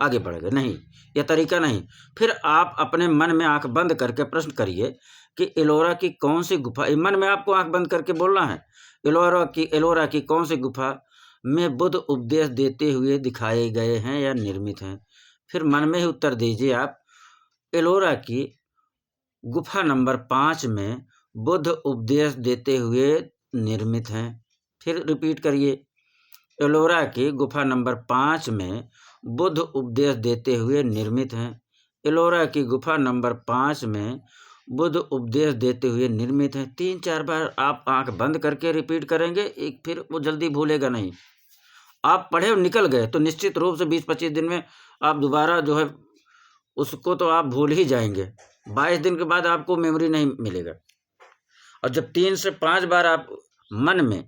आगे बढ़ गए? नहीं, यह तरीका नहीं। फिर आप अपने मन में आँख बंद करके प्रश्न करिए कि एलोरा की कौन सी गुफा, मन में आपको आँख बंद करके बोलना है, एलोरा की कौन सी गुफा में बुद्ध उपदेश देते हुए दिखाए गए हैं या निर्मित हैं? फिर मन में ही उत्तर दीजिए आप, एलोरा की गुफा नंबर 5 में बुद्ध उपदेश देते हुए निर्मित हैं। फिर रिपीट करिए, एलोरा की गुफा नंबर 5 में बुद्ध उपदेश देते हुए निर्मित हैं। एलोरा की गुफा नंबर 5 में बुद्ध उपदेश देते हुए निर्मित हैं। 3-4 बार आप आंख बंद करके रिपीट करेंगे, एक फिर वो जल्दी भूलेगा नहीं। आप पढ़े और निकल गए तो निश्चित रूप से 20-25 दिन में आप दोबारा जो है उसको तो आप भूल ही जाएंगे। 22 दिन के बाद आपको मेमोरी नहीं मिलेगा। और जब 3 से 5 बार आप मन में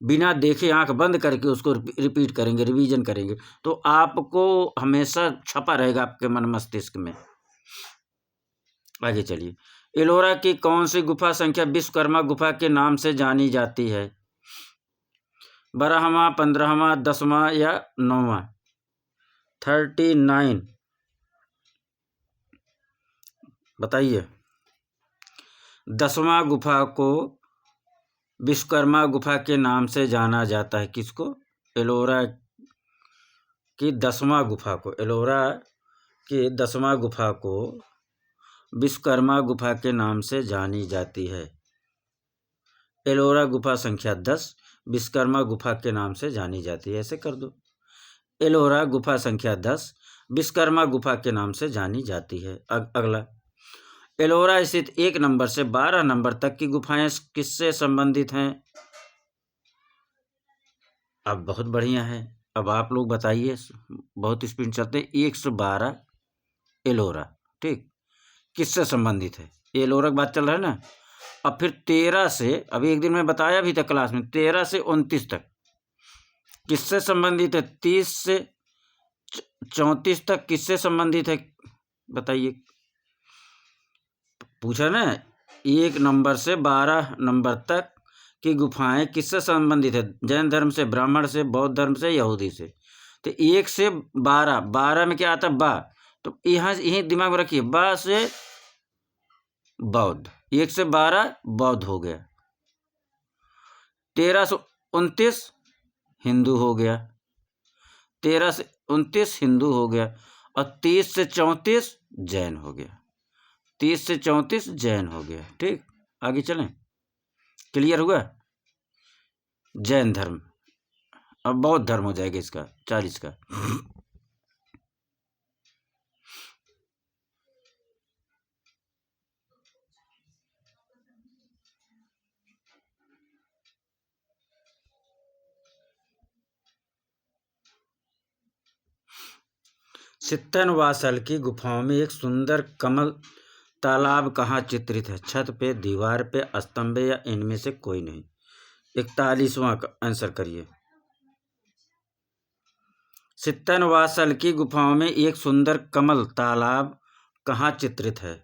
बिना देखे आंख बंद करके उसको रिपीट करेंगे, रिवीजन करेंगे, तो आपको हमेशा छपा रहेगा आपके मन मस्तिष्क में। आगे चलिए, एलोरा की कौन सी गुफा संख्या विश्वकर्मा गुफा के नाम से जानी जाती है? 12वां, 15वां, 10वां या 9वां? 39 बताइए। 10वां गुफा को विश्वकर्मा गुफा के नाम से जाना जाता है। किसको? एलोरा की 10वां गुफा को, एलोरा की 10वां गुफा को विश्वकर्मा गुफा के नाम से जानी जाती है। एलोरा गुफा संख्या 10 विश्वकर्मा गुफा के नाम से जानी जाती है। ऐसे कर दो, एलोरा गुफा संख्या 10 विश्वकर्मा गुफा के नाम से जानी जाती है। अगला, एलोरा स्थित 1 नंबर से 12 नंबर तक की गुफाएं किससे संबंधित हैं? अब बहुत बढ़िया है। अब आप लोग बताइए, बहुत स्पीड चलते हैं। 112 एलोरा, ठीक, किससे संबंधित है? एलोरा की बात चल रहा है ना। अब फिर 13 से, अभी एक दिन मैं बताया भी था क्लास में, 13 से 29 तक किससे संबंधित है? 30 से 34 तक किससे संबंधित है? बताइए, पूछा ना। 1 नंबर से 12 नंबर तक की गुफाएं किससे संबंधित है? जैन धर्म से, ब्राह्मण से, बौद्ध धर्म से, यहूदी से। तो 1 से 12, 12 में क्या आता है? बा। तो यहाँ यही दिमाग में रखिए, बा से बौद्ध, 1 से 12 बौद्ध हो गया। 13 से 29 हिंदू हो गया। 13 से 29 हिंदू हो गया और 30 से 34 जैन हो गया। 30 से 34 जैन हो गया। ठीक, आगे चलें। क्लियर हुआ? जैन धर्म। अब बौद्ध धर्म हो जाएगा इसका 40 का। सित्तनवासल की गुफाओं में एक सुंदर कमल तालाब कहाँ चित्रित है? छत पे, दीवार पे, स्तंभ या इनमें से कोई नहीं? 41वां का आंसर करिए। सित्तनवासल की गुफाओं में एक सुंदर कमल तालाब कहाँ चित्रित है?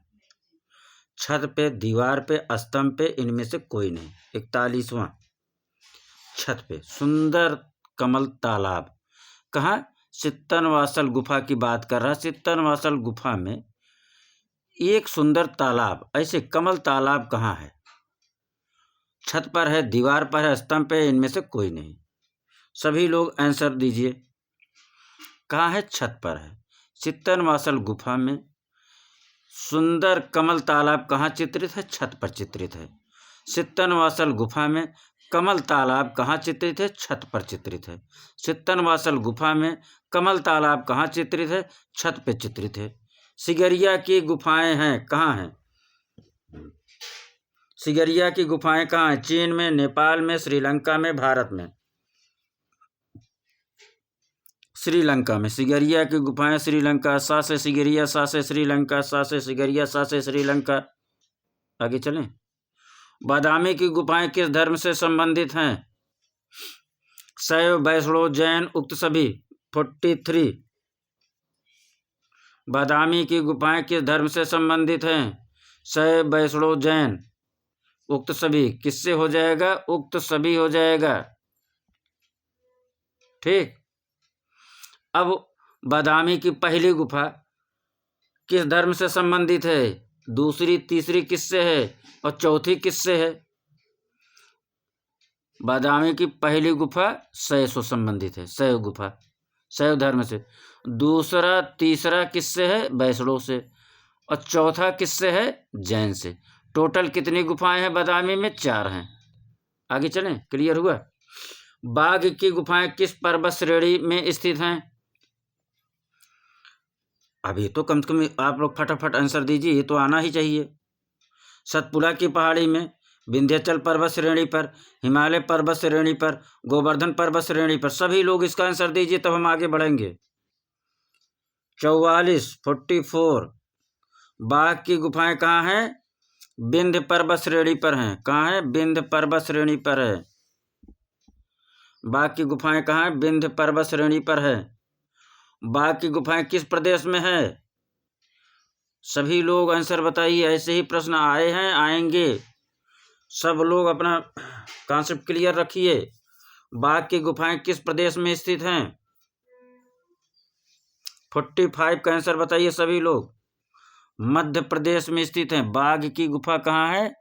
छत पे, दीवार पे, स्तंभ पे, इनमें से कोई नहीं। 41वां, छत पे सुंदर कमल तालाब कहाँ? सित्तनवासल गुफा की बात कर रहा। सित्तनवासल गुफा में एक सुंदर तालाब, ऐसे कमल तालाब कहाँ है? छत पर है, दीवार पर है, स्तंभ पे, इनमें से कोई नहीं। सभी लोग आंसर दीजिए। कहाँ है? छत पर है। सित्तनवासल गुफा में सुंदर कमल तालाब कहाँ चित्रित है? छत पर चित्रित है। सित्तनवासल गुफा में कमल तालाब कहाँ चित्रित है? छत पर चित्रित है। सित्तनवासल गुफा में कमल तालाब कहाँ चित्रित है? छत पर चित्रित है। सिगरिया की गुफाएं हैं कहाँ हैं? सिगरिया की गुफाएं कहाँ हैं? चीन में, नेपाल में, श्रीलंका में, भारत में। श्रीलंका में सिगरिया की गुफाएं, श्रीलंका। सा से सिगरिया, सा से श्रीलंका, सा से सिगरिया, सा से श्रीलंका। आगे चलें। बादामी की गुफाएं किस धर्म से संबंधित हैं? शैव, वैष्णव, जैन, उक्त सभी। 43। बादामी की गुफाएं किस धर्म से संबंधित हैं? शैव, वैष्णव, जैन, उक्त सभी। किससे हो जाएगा? उक्त सभी हो जाएगा। ठीक। अब बादामी की पहली गुफा किस धर्म से संबंधित है? दूसरी, तीसरी किससे है? और चौथी किससे है? बादामी की पहली गुफा शैव से संबंधित है, शैव गुफा, शैव धर्म से। दूसरा, तीसरा किससे है? वैष्णव से। और चौथा किससे है? जैन से। टोटल कितनी गुफाएं हैं बादामी में? 4 हैं। आगे चलें। क्लियर हुआ? बाघ की गुफाएं किस पर्वत श्रेणी में स्थित हैं? अभी तो कम से कम आप लोग फटाफट आंसर दीजिए, ये तो आना ही चाहिए। सतपुड़ा की पहाड़ी में, विंध्याचल पर्वत श्रेणी पर, हिमालय पर्वत श्रेणी पर, गोवर्धन पर्वत श्रेणी पर। सभी लोग इसका आंसर दीजिए, तब हम आगे बढ़ेंगे। 44 बाघ की गुफाएं कहाँ हैं? विंध्य पर्वत श्रेणी पर हैं। कहाँ है? विंध्य पर्वत श्रेणी पर है। बाघ की गुफाएं कहाँ है? विंध्य पर्वत श्रेणी पर है। बाघ की गुफाएं किस प्रदेश में है? सभी लोग आंसर बताइए। ऐसे ही प्रश्न आए हैं, आएंगे। सब लोग अपना कॉन्सेप्ट क्लियर रखिए। बाघ की गुफाएं किस प्रदेश में स्थित हैं? 45 का आंसर बताइए सभी लोग। मध्य प्रदेश में स्थित हैं। बाघ की गुफा कहाँ है?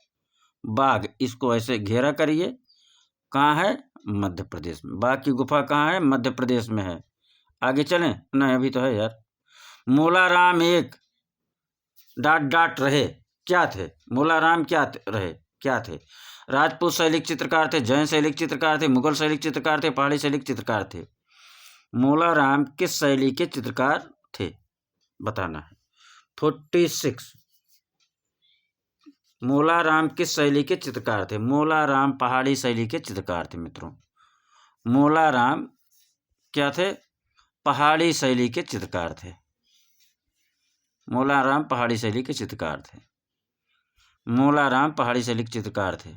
बाघ, इसको ऐसे घेरा करिए। कहाँ है? मध्य प्रदेश में। बाघ की गुफा कहाँ है? मध्य प्रदेश में है। आगे चलें। नहीं, अभी तो है यार। मोलाराम एक ... रहे, क्या थे? मोलाराम क्या रहे, क्या थे? राजपूत शैलिक चित्रकार थे, जैन शैलिक चित्रकार थे, मुगल शैलिक चित्रकार थे, पहाड़ी शैलिक चित्रकार थे। मोलाराम किस शैली के चित्रकार थे? बताना है। 46 मोलाराम किस शैली के चित्रकार थे? मोलाराम पहाड़ी शैली के चित्रकार थे मित्रों। मोलाराम क्या थे? पहाड़ी शैली के चित्रकार थे। मोलाराम पहाड़ी शैली के चित्रकार थे। मोलाराम पहाड़ी शैली के चित्रकार थे।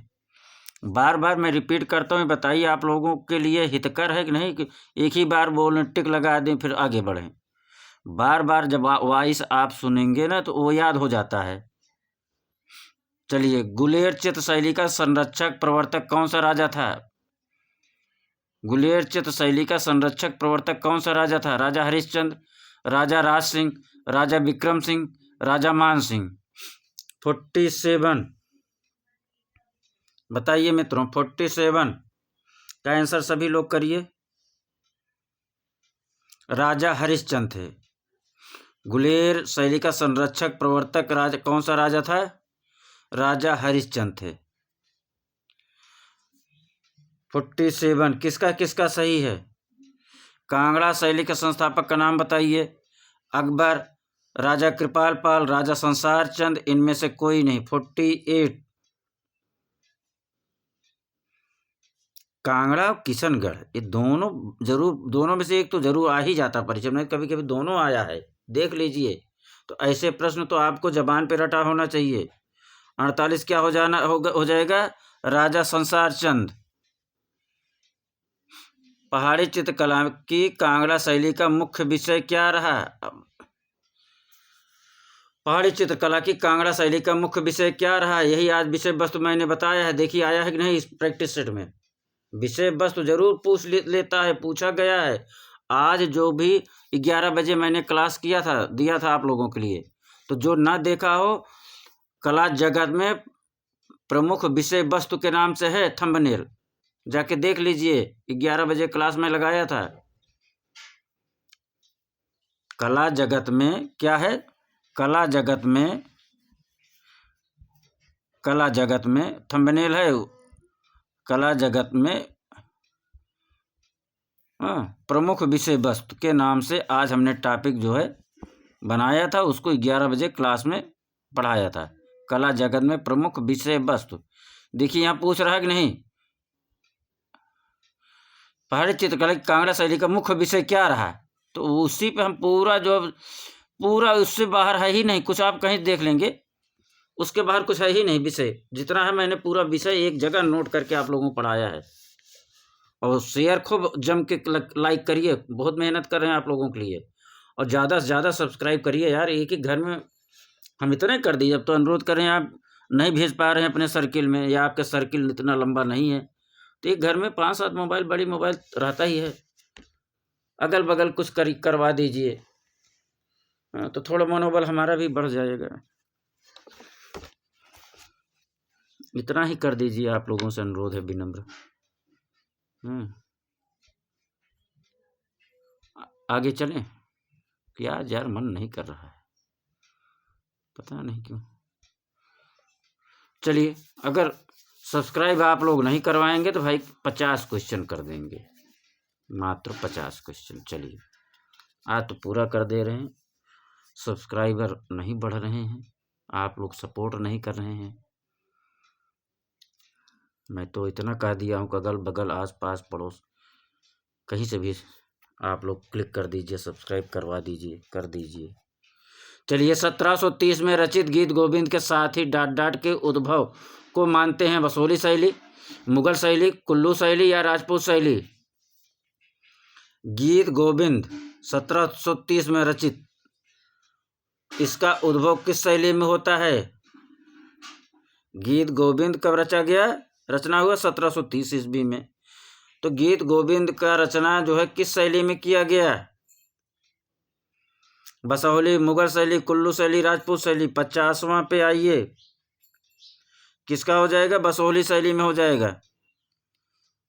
बार बार मैं रिपीट करता हूँ, बताइए आप लोगों के लिए हितकर है कि नहीं कि एक ही बार बोलें, टिक लगा दें, फिर आगे बढ़ें। बार बार जब वॉइस आप सुनेंगे ना तो वो याद हो जाता है। चलिए, गुलेर चित्र शैली का संरक्षक प्रवर्तक कौन सा राजा था? गुलेर चित्र शैली का संरक्षक प्रवर्तक कौन सा राजा था? राजा हरिश्चंद्र, राजा राज सिंह, राजा विक्रम सिंह, राजा मान सिंह। 47 बताइए मित्रों। 47 का आंसर सभी लोग करिए। राजा हरिश्चंद्र थे। गुलेर शैली का संरक्षक प्रवर्तक राजा कौन सा राजा था? राजा हरिश्चंद्र थे। 47 किसका किसका सही है? कांगड़ा शैली के संस्थापक का नाम बताइए। अकबर, राजा कृपाल पाल, राजा संसार चंद, इनमें से कोई नहीं। 48 कांगड़ा और किशनगढ़, ये दोनों जरूर, दोनों में से एक तो जरूर आ ही जाता परीक्षा में। कभी कभी दोनों आया है, देख लीजिए। तो ऐसे प्रश्न तो आपको जबान पे रटा होना चाहिए। 48 क्या हो जाएगा? राजा संसार चंद। पहाड़ी चित्रकला की कांगड़ा शैली का मुख्य विषय क्या रहा? पहाड़ी चित्रकला की कांगड़ा शैली का मुख्य विषय क्या रहा? यही आज विषय वस्तु मैंने बताया है। देखिए आया है कि नहीं इस प्रैक्टिस सेट में? विषय वस्तु जरूर पूछ लेता है, पूछा गया है। आज जो भी 11 बजे मैंने क्लास दिया था आप लोगों के लिए, तो जो ना देखा हो, कला जगत में प्रमुख विषय वस्तु के नाम से है थंबनेल, जाके देख लीजिए। 11 बजे क्लास में लगाया था। कला जगत में क्या है? कला जगत में थंबनेल है। कला जगत में प्रमुख विषय वस्तु के नाम से आज हमने टॉपिक जो है बनाया था, उसको 11 बजे क्लास में पढ़ाया था। कला जगत में प्रमुख विषय वस्तु। देखिए यहाँ पूछ रहा है कि नहीं, पहाड़ी चित्रकला की कांगड़ा शैली का मुख्य विषय क्या रहा? तो उसी पे हम पूरा उससे बाहर है ही नहीं कुछ। आप कहीं देख लेंगे, उसके बाहर कुछ है ही नहीं विषय। जितना है मैंने पूरा विषय एक जगह नोट करके आप लोगों को पढ़ाया है। और शेयर खूब जम के लाइक करिए, बहुत मेहनत कर रहे हैं आप लोगों के लिए। और ज़्यादा से ज़्यादा सब्सक्राइब करिए यार। एक ही घर में हम इतने कर दिए, अब तो अनुरोध कर रहे हैं। आप नहीं भेज पा रहे हैं अपने सर्किल में, या आपका सर्किल इतना लंबा नहीं है, तो एक घर में 5-7 मोबाइल, बड़ी मोबाइल रहता ही है। अगल बगल कुछ करवा दीजिए, तो थोड़ा मनोबल हमारा भी बढ़ जाएगा। इतना ही कर दीजिए, आप लोगों से अनुरोध है विनम्र। आगे चलें क्या? यार मन नहीं कर रहा है, पता नहीं क्यों। चलिए, अगर सब्सक्राइब आप लोग नहीं करवाएंगे तो भाई 50 क्वेश्चन कर देंगे, मात्र 50 क्वेश्चन। चलिए, आज तो पूरा कर दे रहे हैं। सब्सक्राइबर नहीं बढ़ रहे हैं, आप लोग सपोर्ट नहीं कर रहे हैं। मैं तो इतना कह दिया हूँ कि अगल बगल आस पास पड़ोस कहीं से भी आप लोग क्लिक कर दीजिए, सब्सक्राइब करवा दीजिए, कर दीजिए। चलिए, 1730 में रचित गीत गोविंद के साथ ही डाट के उद्भव को मानते हैं बसोहली शैली, मुगल शैली, कुल्लू शैली या राजपूत शैली? गीत गोविंद 1730 में रचित, इसका उद्भव किस शैली में होता है? गीत गोविंद कब रचा गया? रचना हुआ 1730 ईस्वी में। तो गीत गोविंद का रचना जो है किस शैली में किया गया? बसोहली, मुगल शैली, कुल्लू शैली, राजपूत शैली? 50वां पे आइए, किसका हो जाएगा? बसोहली शैली में हो जाएगा।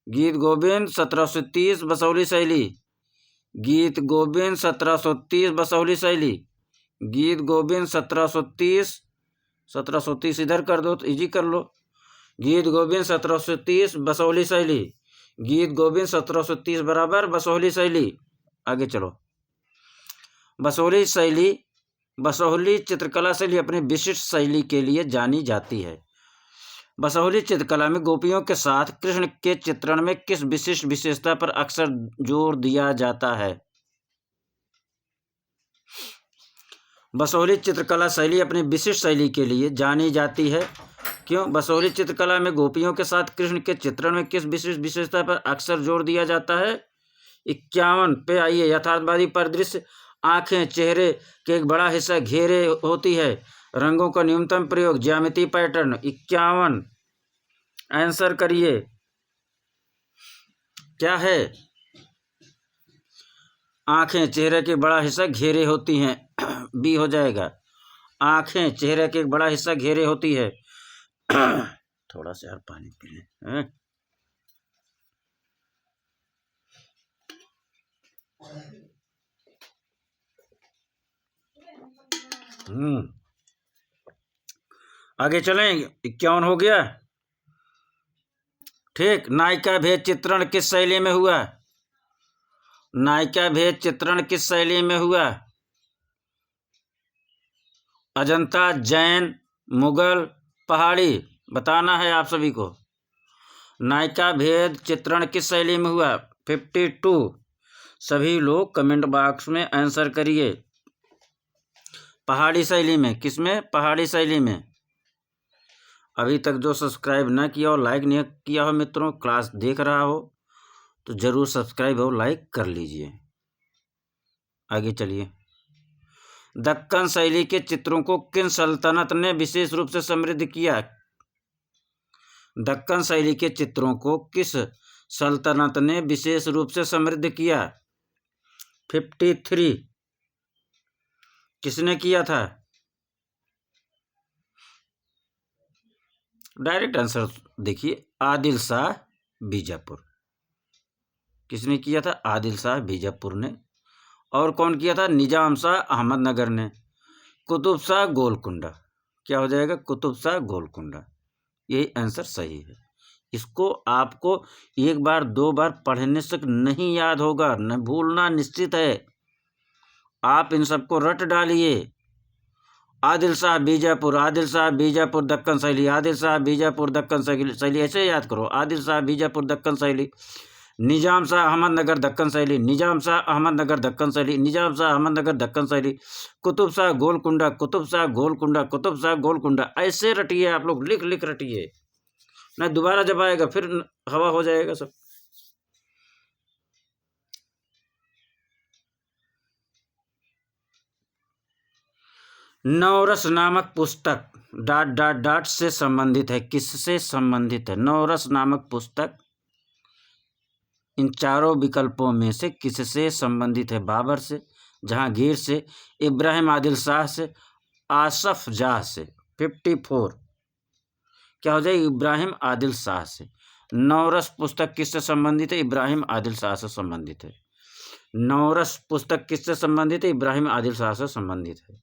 गीत गोविंद 1730 बसोहली शैली। गीत गोविंद 1730 बसोहली शैली। गीत गोविंद 1730 इधर कर दो तो इजी कर लो। गीत गोविंद 1730 बसोहली शैली। गीत गोविंद 1730 बराबर बसोहली शैली। आगे चलो। बसोहली शैली, बसोहली चित्रकला शैली अपनी विशिष्ट शैली के लिए जानी जाती है। बसोहली चित्रकला में गोपियों के साथ कृष्ण के चित्रण में किस विशिष्ट विशेषता पर अक्सर जोर दिया जाता है? बसोहली चित्रकला शैली अपनी विशिष्ट शैली के लिए जानी जाती है। क्यों? बसोहली चित्रकला में गोपियों के साथ कृष्ण के चित्रण में किस विशिष्ट विशेषता पर अक्सर जोर दिया जाता है? 51 पे आइए। यथार्थवादी परिदृश्य, आंखें चेहरे के एक बड़ा हिस्सा घेरे होती है, रंगों का न्यूनतम प्रयोग, ज्यामिति पैटर्न। 51 आंसर करिए, क्या है? आंखें चेहरे के बड़ा हिस्सा घेरे होती हैं, बी हो जाएगा। आंखें चेहरे के एक बड़ा हिस्सा घेरे होती है। थोड़ा सा यार पानी पी लें। आगे चलें। 51 हो गया। ठीक। नायिका भेद चित्रण किस शैली में हुआ? नायिका भेद चित्रण किस शैली में हुआ? अजंता, जैन, मुगल, पहाड़ी? बताना है आप सभी को। नायिका भेद चित्रण किस शैली में हुआ? 52। सभी लोग कमेंट बॉक्स में आंसर करिए। पहाड़ी शैली में। किसमें? पहाड़ी शैली में। अभी तक जो सब्सक्राइब ना किया और लाइक नहीं किया हो मित्रों, क्लास देख रहा हो, तो ज़रूर सब्सक्राइब और लाइक कर लीजिए। आगे चलिए। दक्कन शैली के चित्रों को किन सल्तनत ने विशेष रूप से समृद्ध किया? दक्कन शैली के चित्रों को किस सल्तनत ने विशेष रूप से समृद्ध किया? 53 किसने किया था? डायरेक्ट आंसर देखिए, आदिल शाह बीजापुर। किसने किया था? आदिल शाह बीजापुर ने। और कौन किया था? निजाम शाह अहमदनगर ने। कुतुब शाह गोलकुंडा। क्या हो जाएगा? कुतुब शाह गोलकुंडा। यही आंसर सही है। इसको आपको एक बार दो बार पढ़ने से नहीं याद होगा, न भूलना निश्चित है। आप इन सबको रट डालिए। आदिल शाह बीजापुर, आदिल शाह बीजापुर दक्कन शैली, आदिल शाह बीजापुर दक्कन शैली, ऐसे याद करो। आदिल शाह बीजापुर दक्कन शैली, निजाम शाह अहमदनगर दक्कन शैली, निजाम शाह अहमदनगर दक्कन शैली, निजाम शाह अहमदनगर दक्कन शैली, कुतुब शाह गोलकुंडा, कुतुब शाह गोलकुंडा, कुतुब शाह गोलकुंडा। ऐसे रटिए आप लोग, लिख लिख रटिए, नहीं दोबारा जब आएगा फिर हवा हो जाएगा सब। नवरस नामक पुस्तक ... से संबंधित है। किससे संबंधित है? नवरस नामक पुस्तक इन चारों विकल्पों में से किससे संबंधित है? बाबर से, जहांगीर से, इब्राहिम आदिल शाह से, आसफ जाह से। 54 क्या हो जाएगा? इब्राहिम आदिल शाह से। नवरस पुस्तक किससे संबंधित है? इब्राहिम आदिल शाह से संबंधित है। नवरस पुस्तक किससे संबंधित है? इब्राहिम आदिल शाह से संबंधित है।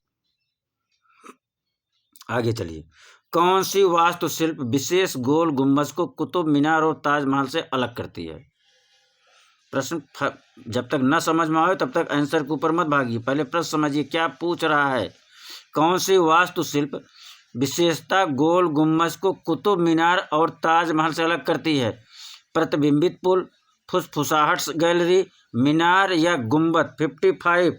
आगे चलिए। कौन सी वास्तुशिल्प विशेष गोल गुम्बज को कुतुब मीनार और ताजमहल से अलग करती है? प्रश्न जब तक न समझ में आए तब तक आंसर के ऊपर मत भागिए, पहले प्रश्न समझिए क्या पूछ रहा है। कौन सी वास्तुशिल्प विशेषता गोल गुम्बज को कुतुब मीनार और ताजमहल से अलग करती है? प्रतिबिंबित पुल, फुसफुसाहट गैलरी, मीनार या गुम्बद। 55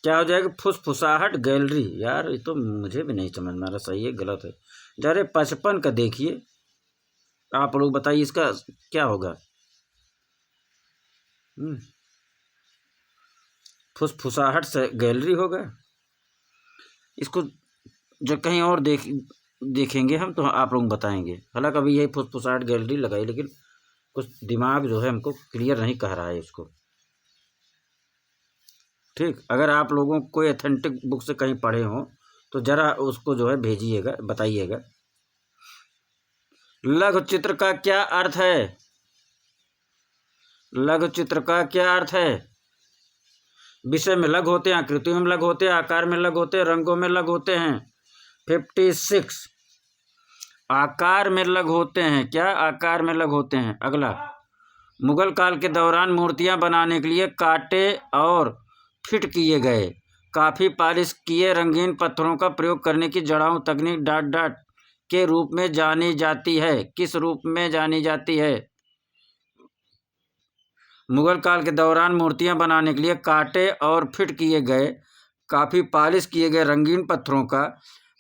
क्या हो जाएगा? फुसफुसाहट गैलरी। यार ये तो मुझे भी नहीं समझ में आ रहा सही है गलत है। जरा 55 का देखिए, आप लोग बताइए इसका क्या होगा। फुसफुसाहट से गैलरी होगा। इसको जब कहीं और देखेंगे हम तो आप लोग बताएंगे। हालांकि अभी यही फुसफुसाहट गैलरी लगाई, लेकिन कुछ दिमाग जो है हमको क्लियर नहीं कह रहा है इसको। ठीक, अगर आप लोगों को कोई ऑथेंटिक बुक से कहीं पढ़े हो तो जरा उसको जो है भेजिएगा, बताइएगा। लघु चित्र का क्या अर्थ है? लघु चित्र का क्या अर्थ है? विषय में लघु होते हैं, आकृतियों में लघु होते हैं, आकार में लघु होते हैं, रंगों में लघु होते हैं। 56 आकार में लघु होते हैं। क्या आकार में लघु होते हैं? अगला, मुगल काल के दौरान मूर्तियां बनाने के लिए काटे और फिट किए गए काफ़ी पॉलिश किए रंगीन पत्थरों का प्रयोग करने की जड़ाऊ तकनीक ... के रूप में जानी जाती है। किस रूप में जानी जाती है? मुगल काल के दौरान मूर्तियां बनाने के लिए काटे और फिट किए गए काफ़ी पॉलिश किए गए रंगीन पत्थरों का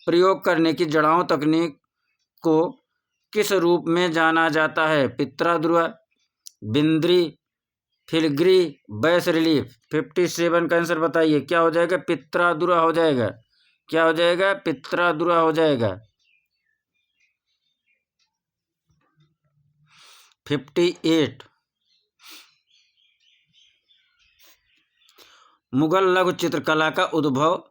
प्रयोग करने की जड़ाऊ तकनीक को किस रूप में जाना जाता है? पित्रादुरा, बिंद्री, फिलग्री, बैस रिलीफ। 57 का आंसर बताइए क्या हो जाएगा? पित्रादुरा हो जाएगा। क्या हो जाएगा? पित्रादुरा हो जाएगा। 58 मुगल लघु चित्रकला का उद्भव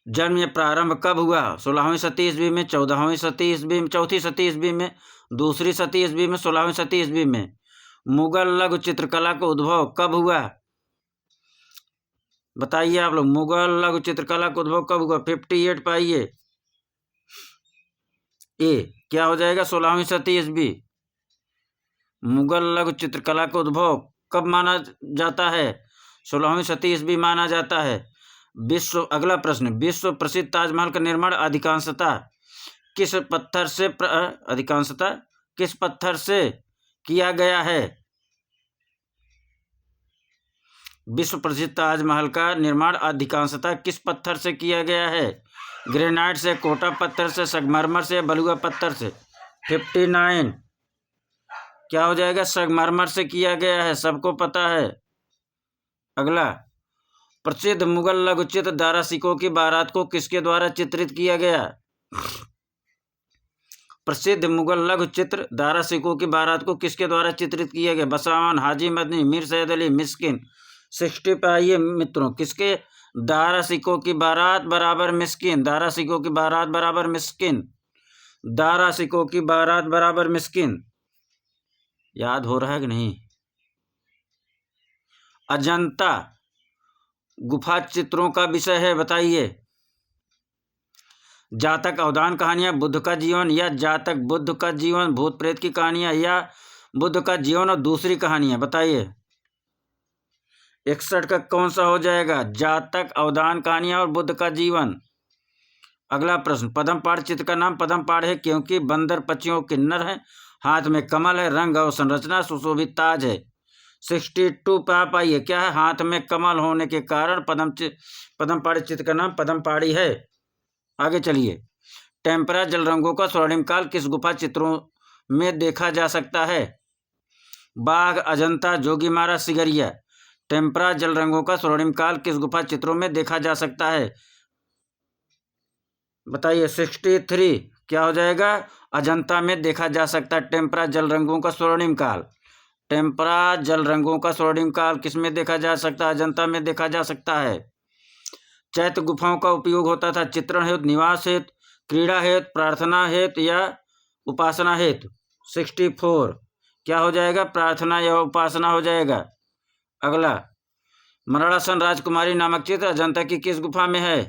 जन्म या प्रारंभ कब हुआ? 16वीं शती ईस्वी में, 14वीं शती ईस्वी में, 4ठी शती ईस्वी में, 2री शती ईस्वी में, 16वीं शती ईस्वी में। मुगल लघु चित्रकला का उद्भव कब हुआ? बताइए आप लोग, मुगल लघु चित्रकला का उद्भव कब हुआ? 58 पाइए। ए क्या हो जाएगा? 16वीं शती ईस्वी। मुगल लघु चित्रकला का उद्भव कब माना जाता है? 16वीं शती ईस्वी माना जाता है। अगला प्रश्न, विश्व प्रसिद्ध ताजमहल का निर्माण अधिकांशतः किस पत्थर से किया गया है? विश्व प्रसिद्ध ताजमहल का निर्माण अधिकांशतः किस पत्थर से किया गया है? ग्रेनाइट से, कोटा पत्थर से, संगमरमर से, बलुआ पत्थर से। 59 क्या हो जाएगा? संगमरमर से किया गया है, सबको पता है। अगला, प्रसिद्ध मुगल लघु चित्र दारा सिकों की बारात को किसके द्वारा चित्रित किया गया? प्रसिद्ध मुगल लघु चित्र दारा सिकों की बारात को किसके द्वारा चित्रित किया गया? बसावन, हाजी मदनी, मीर सैयद अली, मिस्किन। 60 पे आइए मित्रों, किसके? दारा सिकों की बारात बराबर मिस्किन, दारा सिकों की बारात बराबर मिस्किन, दारा सिकों की बारात बराबर मिस्किन। याद हो रहा है कि नहीं? अजंता गुफा चित्रों का विषय है, बताइए। जातक अवदान कहानियां, बुद्ध का जीवन, या जातक बुद्ध का जीवन, भूत प्रेत की कहानियां, या बुद्ध का जीवन और दूसरी कहानियां, बताइए। 61 का कौन सा हो जाएगा? जातक अवदान कहानियां और बुद्ध का जीवन। अगला प्रश्न, पद्मपाड़ चित्र का नाम पद्मपाड़ है क्योंकि बंदर पक्षियों किन्नर है, हाथ में कमल है, रंग और संरचना सुशोभित ताज है। 62 पे आप आइए, क्या है? हाथ में कमल होने के कारण पद्मपाड़ी चित्र का नाम पद्मपाड़ी है। आगे चलिए, टेम्परा जल रंगों का स्वर्णिम काल किस गुफा चित्रों में देखा जा सकता है? बाघ, अजंता, जोगीमारा, सिगरिया। टेम्परा जल रंगों का स्वर्णिम काल किस गुफा चित्रों में देखा जा सकता है? बताइए। 63 क्या हो जाएगा? अजंता में देखा जा सकता है टेम्परा जल रंगों का स्वर्णिम काल। टेम्परा जल रंगों का स्वर्णिम काल किस में देखा जा सकता है? अजंता में देखा जा सकता है। चैत्य गुफाओं का उपयोग होता था चित्रण हेतु, निवास हेतु, क्रीड़ा हेतु, प्रार्थना हेतु या उपासना हेतु। 64 क्या हो जाएगा? प्रार्थना या उपासना हो जाएगा। अगला, मराड़ासन राजकुमारी नामक चित्र अजंता की किस गुफा में है?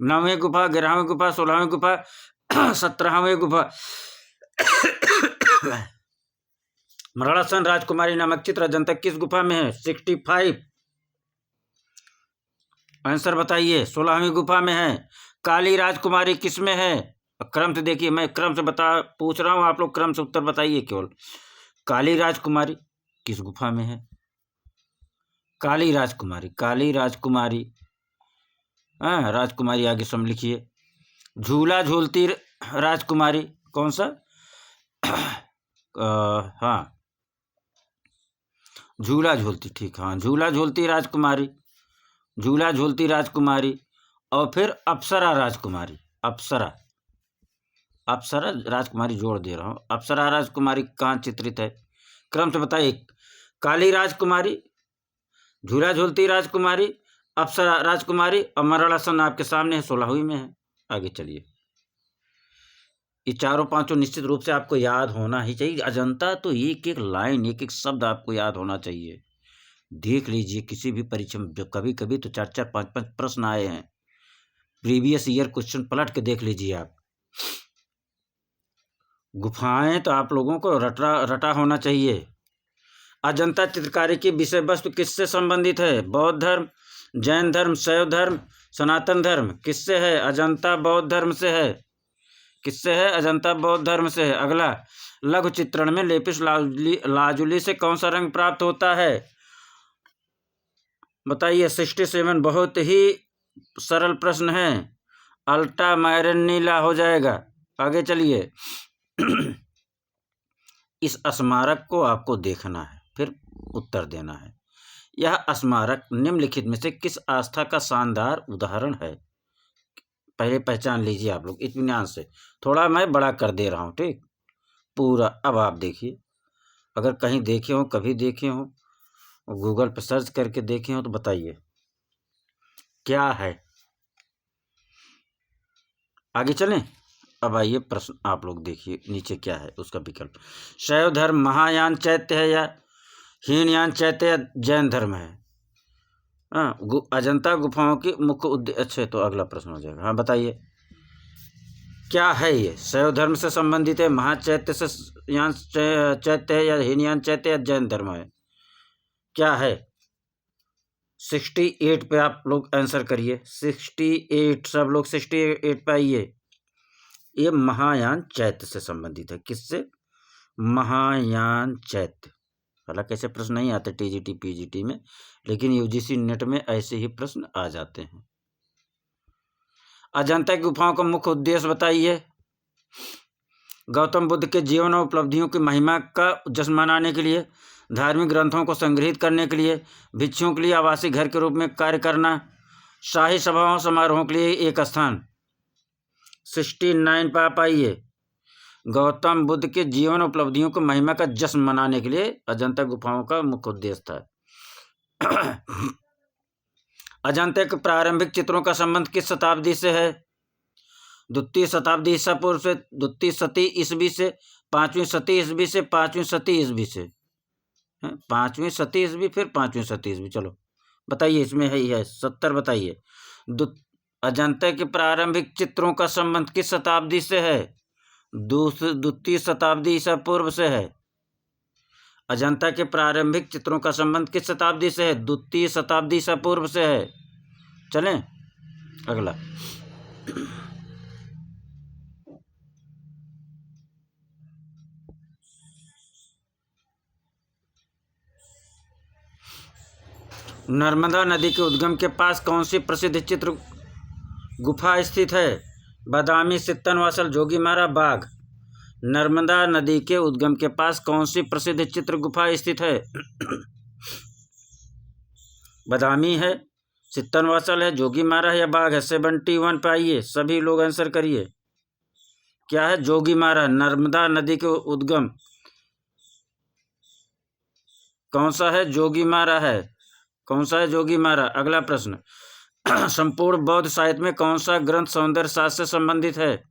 9वीं गुफा, 11वीं गुफा, 16वीं गुफा, 17वीं गुफा। मराड़ासन राजकुमारी नामक चित्र अजंता किस गुफा में है? 65 आंसर बताइए। 16वीं गुफा में है। काली राजकुमारी किस में है? क्रम से देखिए, मैं क्रम से पूछ रहा हूँ, आप लोग क्रम से उत्तर बताइए केवल। काली राजकुमारी किस गुफा में है? काली राजकुमारी, काली राजकुमारी, हाँ राजकुमारी आगे सम लिखिए। झूला झूलती राजकुमारी कौन सा? हाँ झूला झूलती, ठीक, हाँ झूला झूलती राजकुमारी, झूला झूलती राजकुमारी। और फिर अप्सरा राजकुमारी, अप्सरा, अप्सरा राजकुमारी जोड़ दे रहा हूँ। अप्सरा राजकुमारी कहाँ चित्रित है? क्रम से बताइए। काली राजकुमारी, झूला झूलती राजकुमारी, अप्सरा राजकुमारी और मराड़ासन आपके सामने है, 16वीं में है। आगे चलिए, ये चारों पांचों निश्चित रूप से आपको याद होना ही चाहिए। अजंता तो एक एक लाइन, एक एक शब्द आपको याद होना चाहिए। देख लीजिए, किसी भी परीक्षा में जो कभी कभी तो 4-4, 5-5 प्रश्न आए हैं। प्रीवियस ईयर क्वेश्चन पलट के देख लीजिए आप। गुफाएं तो आप लोगों को रटा होना चाहिए। अजंता चित्रकारी की विषय वस्तु किससे संबंधित है? बौद्ध धर्म, जैन धर्म, शैव धर्म, सनातन धर्म। किससे है? अजंता बौद्ध धर्म से है। किससे है? अजंता बौद्ध धर्म से है। अगला, लघु चित्रण में लेपिस लाजुली से कौन सा रंग प्राप्त होता है? बताइए। 67 बहुत ही सरल प्रश्न है, अल्ट्रामाइरन नीला हो जाएगा। आगे चलिए, इस स्मारक को आपको देखना है, फिर उत्तर देना है। यह स्मारक निम्नलिखित में से किस आस्था का शानदार उदाहरण है? पहले पहचान लीजिए आप लोग इत्मीनान से। थोड़ा मैं बड़ा कर दे रहा हूँ, ठीक, पूरा। अब आप देखिए, अगर कहीं देखे हो, कभी देखे हो, गूगल पर सर्च करके देखे हो तो बताइए क्या है। आगे चलें। अब आइए प्रश्न आप लोग देखिए, नीचे क्या है उसका विकल्प। शैव धर्म महायान चैत्य है या हीनयान चैत्य या जैन धर्म है? हाँ, अजंता गुफाओं की मुख्य उद्देश्य। अच्छा, तो अगला प्रश्न हो जाएगा। हाँ बताइए, क्या है ये? शैव धर्म से संबंधित है, महाचैत्य से यान चैत्य है या हीनयान चैत्य या जैन धर्म है? क्या है? 68 पे आप लोग आंसर करिए। 68, सब लोग 68 पे आइए। ये महायान चैत्य से संबंधित है। किससे? महायान चैत्य। हालांकि ऐसे प्रश्न नहीं आते टीजीटी पीजीटी में, लेकिन यूजीसी नेट में ऐसे ही प्रश्न आ जाते हैं। अजंता की गुफाओं का मुख्य उद्देश्य बताइए। गौतम बुद्ध के जीवन और उपलब्धियों की महिमा का जश्न मनाने के लिए, धार्मिक ग्रंथों को संग्रहित करने के लिए, भिक्षुओं के लिए आवासीय घर के रूप में कार्य करना, शाही सभाओं समारोहों के लिए एक स्थान। 69 पर आइए। गौतम बुद्ध के जीवन उपलब्धियों को महिमा का जश्न मनाने के लिए अजंता गुफाओं का मुख्य उद्देश्य था। अजंता के प्रारंभिक चित्रों का संबंध किस शताब्दी से है? द्वितीय शताब्दी ईसा पूर्व से, द्वितीय शती ईस्वी से, 5वीं शती ईस्वी से, 5वीं शती ईस्वी से। 5वीं शती ईस्वी फिर 5वीं शती ईस्वी। चलो बताइए, इसमें है ही है 70। बताइए, अजंता के प्रारंभिक चित्रों का संबंध किस शताब्दी से है? द्वितीय शताब्दी ईसा पूर्व से है। अजंता के प्रारंभिक चित्रों का संबंध किस शताब्दी से है? द्वितीय शताब्दी ईसा पूर्व से है। चलें अगला। नर्मदा नदी के उद्गम के पास कौन सी प्रसिद्ध चित्र गुफा स्थित है? बादामी, सित्तनवासल, जोगीमारा, बाघ। नर्मदा नदी के उद्गम के पास कौन सी प्रसिद्ध चित्र गुफा स्थित है? बादामी है, सित्तनवासल है, जोगीमारा है या बाघ है? 71 पे आइए, सभी लोग आंसर करिए। क्या है? जोगीमारा। नर्मदा नदी के उद्गम कौन सा है? जोगीमारा है। कौन सा है? जोगीमारा। अगला प्रश्न, संपूर्ण बौद्ध साहित्य में कौन सा ग्रंथ सौंदर्य शास्त्र से संबंधित है?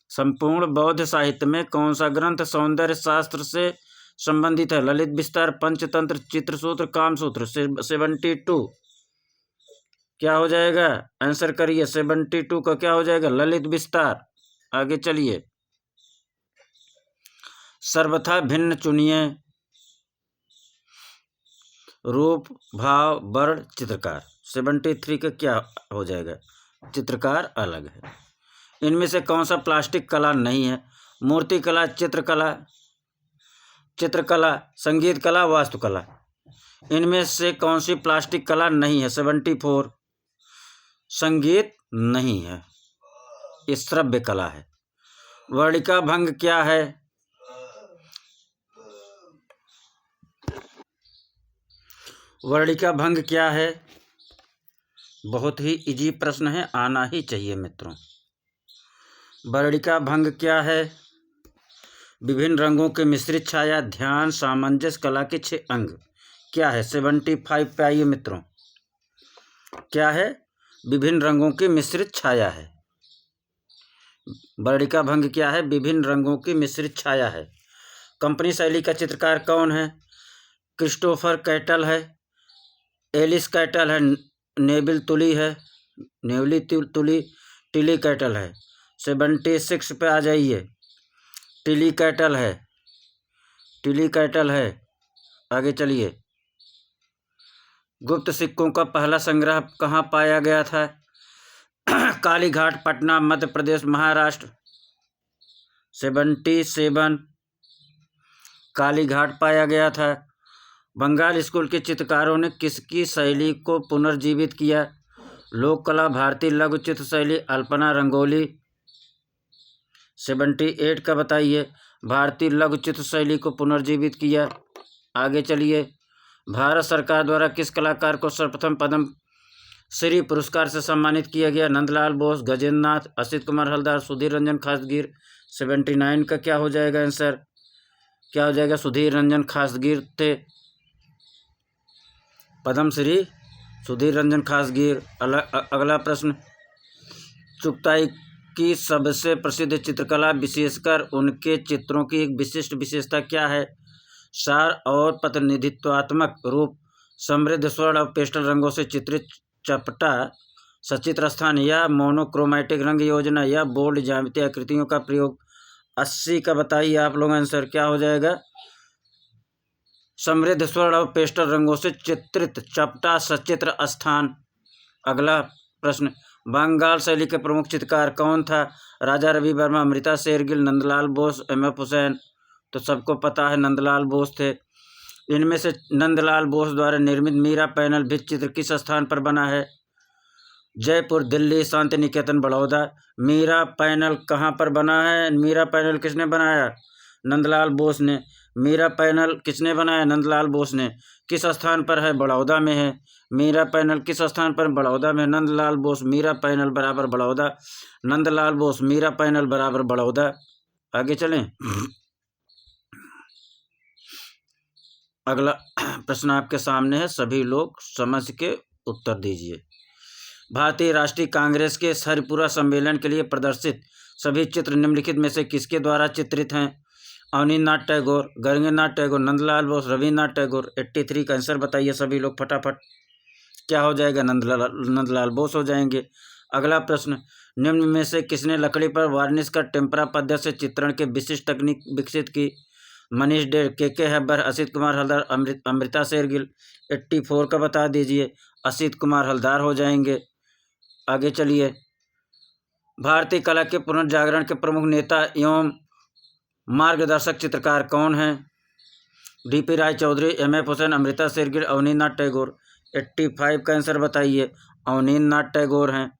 संपूर्ण बौद्ध साहित्य में कौन सा ग्रंथ सौंदर्य शास्त्र से संबंधित है? ललित विस्तार, पंचतंत्र, चित्रसूत्र, कामसूत्र। 72 क्या हो जाएगा? आंसर करिए। 72 का क्या हो जाएगा? ललित विस्तार। आगे चलिए, सर्वथा भिन्न चुनिए। रूप, भाव, वर्ण, चित्रकार। 73 का क्या हो जाएगा? चित्रकार अलग है। इनमें से कौन सा प्लास्टिक कला नहीं है? मूर्ति कला, चित्रकला, संगीत कला, वास्तुकला। इनमें से कौन सी प्लास्टिक कला नहीं है? 74 संगीत नहीं है, श्रव्य कला है। वर्णिका भंग क्या है? वर्णिका भंग क्या है? बहुत ही इजी प्रश्न है, आना ही चाहिए मित्रों। वर्णिका भंग क्या है? विभिन्न रंगों के मिश्रित छाया, ध्यान, सामंजस्य, कला के 6 अंग। क्या है? 75 पे आइए मित्रों। क्या है? विभिन्न रंगों की मिश्रित छाया है। वर्णिका भंग क्या है? विभिन्न रंगों की मिश्रित छाया है। कंपनी शैली का चित्रकार कौन है? क्रिस्टोफर कैटल है, एलिस कैटल है, नेविल तुली है, नेवली तुली, टिली कैटल है। 76 पे आ जाइए। टिली कैटल है, टिली कैटल है। आगे चलिए, गुप्त सिक्कों का पहला संग्रह कहाँ पाया गया था? कालीघाट, पटना, मध्य प्रदेश, महाराष्ट्र। 77 कालीघाट पाया गया था। बंगाल स्कूल के चित्रकारों ने किसकी शैली को पुनर्जीवित किया? लोक कला, भारतीय लघु चित्र शैली, अल्पना, रंगोली। 78 का बताइए। भारतीय लघु चित्र शैली को पुनर्जीवित किया। आगे चलिए, भारत सरकार द्वारा किस कलाकार को सर्वप्रथम पद्म श्री पुरस्कार से सम्मानित किया गया? नंदलाल बोस, गजेंद्र नाथ, असित कुमार हलदार, सुधीर रंजन खासगीर। 79 का क्या हो जाएगा आंसर? क्या हो जाएगा? सुधीर रंजन खासगीर थे। पद्मश्री सुधीर रंजन खासगीर। अगला प्रश्न, चुगताई की सबसे प्रसिद्ध चित्रकला विशेषकर उनके चित्रों की एक विशिष्ट विशेषता क्या है? सार और प्रतिनिधित्वात्मक रूप, समृद्ध स्वर्ण और पेस्टल रंगों से चित्रित चपटा सचित्र स्थान, या मोनोक्रोमैटिक रंग योजना, या बोल्ड ज्यामितीय आकृतियों का प्रयोग। 80 का बताइए आप लोग आंसर। क्या हो जाएगा? समृद्ध स्वर्ण और पेस्टल रंगों से चित्रित चपटा सचित्र स्थान। अगला प्रश्न, बंगाल शैली के प्रमुख चित्रकार कौन था? राजा रवि वर्मा, अमृता शेरगिल, नंदलाल बोस, M.F. हुसैन। तो सबको पता है नंदलाल बोस थे। इनमें से नंदलाल बोस द्वारा निर्मित मीरा पैनल भित्ति चित्र किस स्थान पर बना है? जयपुर, दिल्ली, शांति निकेतन, बड़ौदा। मीरा पैनल कहाँ पर बना है? मीरा पैनल किसने बनाया? नंदलाल बोस ने। मीरा पैनल किसने बनाया? नंदलाल बोस ने। किस स्थान पर है? बड़ौदा में है। मीरा पैनल किस स्थान पर? बड़ौदा में। नंदलाल बोस मीरा पैनल बराबर बड़ौदा। नंदलाल बोस मीरा पैनल बराबर बड़ौदा। आगे चलें। अगला प्रश्न आपके सामने है, सभी लोग समझ के उत्तर दीजिए। भारतीय राष्ट्रीय कांग्रेस के हरिपुरा सम्मेलन के लिए प्रदर्शित सभी चित्र निम्नलिखित में से किसके द्वारा चित्रित हैं? अवनींद्रनाथ टैगोर, गगनेंद्रनाथ टैगोर, नंदलाल बोस, रविन्द्रनाथ टैगोर। 83 का आंसर बताइए सभी लोग फटाफट। क्या हो जाएगा? नंदलाल बोस हो जाएंगे। अगला प्रश्न, निम्न में से किसने लकड़ी पर वार्निश का टेम्परा पद्धति से चित्रण के विशिष्ट तकनीक विकसित की? मनीष डे, के हेब्बर, असित कुमार हलदार, अमृता शेरगिल। 84 का बता दीजिए। असित कुमार हलदार हो जाएंगे। आगे चलिए। भारतीय कला के पुनर्जागरण के प्रमुख नेता एवं मार्गदर्शक चित्रकार कौन हैं? डीपी राय चौधरी, एमएफ हुसैन, अमृता शेरगिल, अवनींद्रनाथ टैगोर। 85 का आंसर बताइए। अवनींद्रनाथ टैगोर हैं।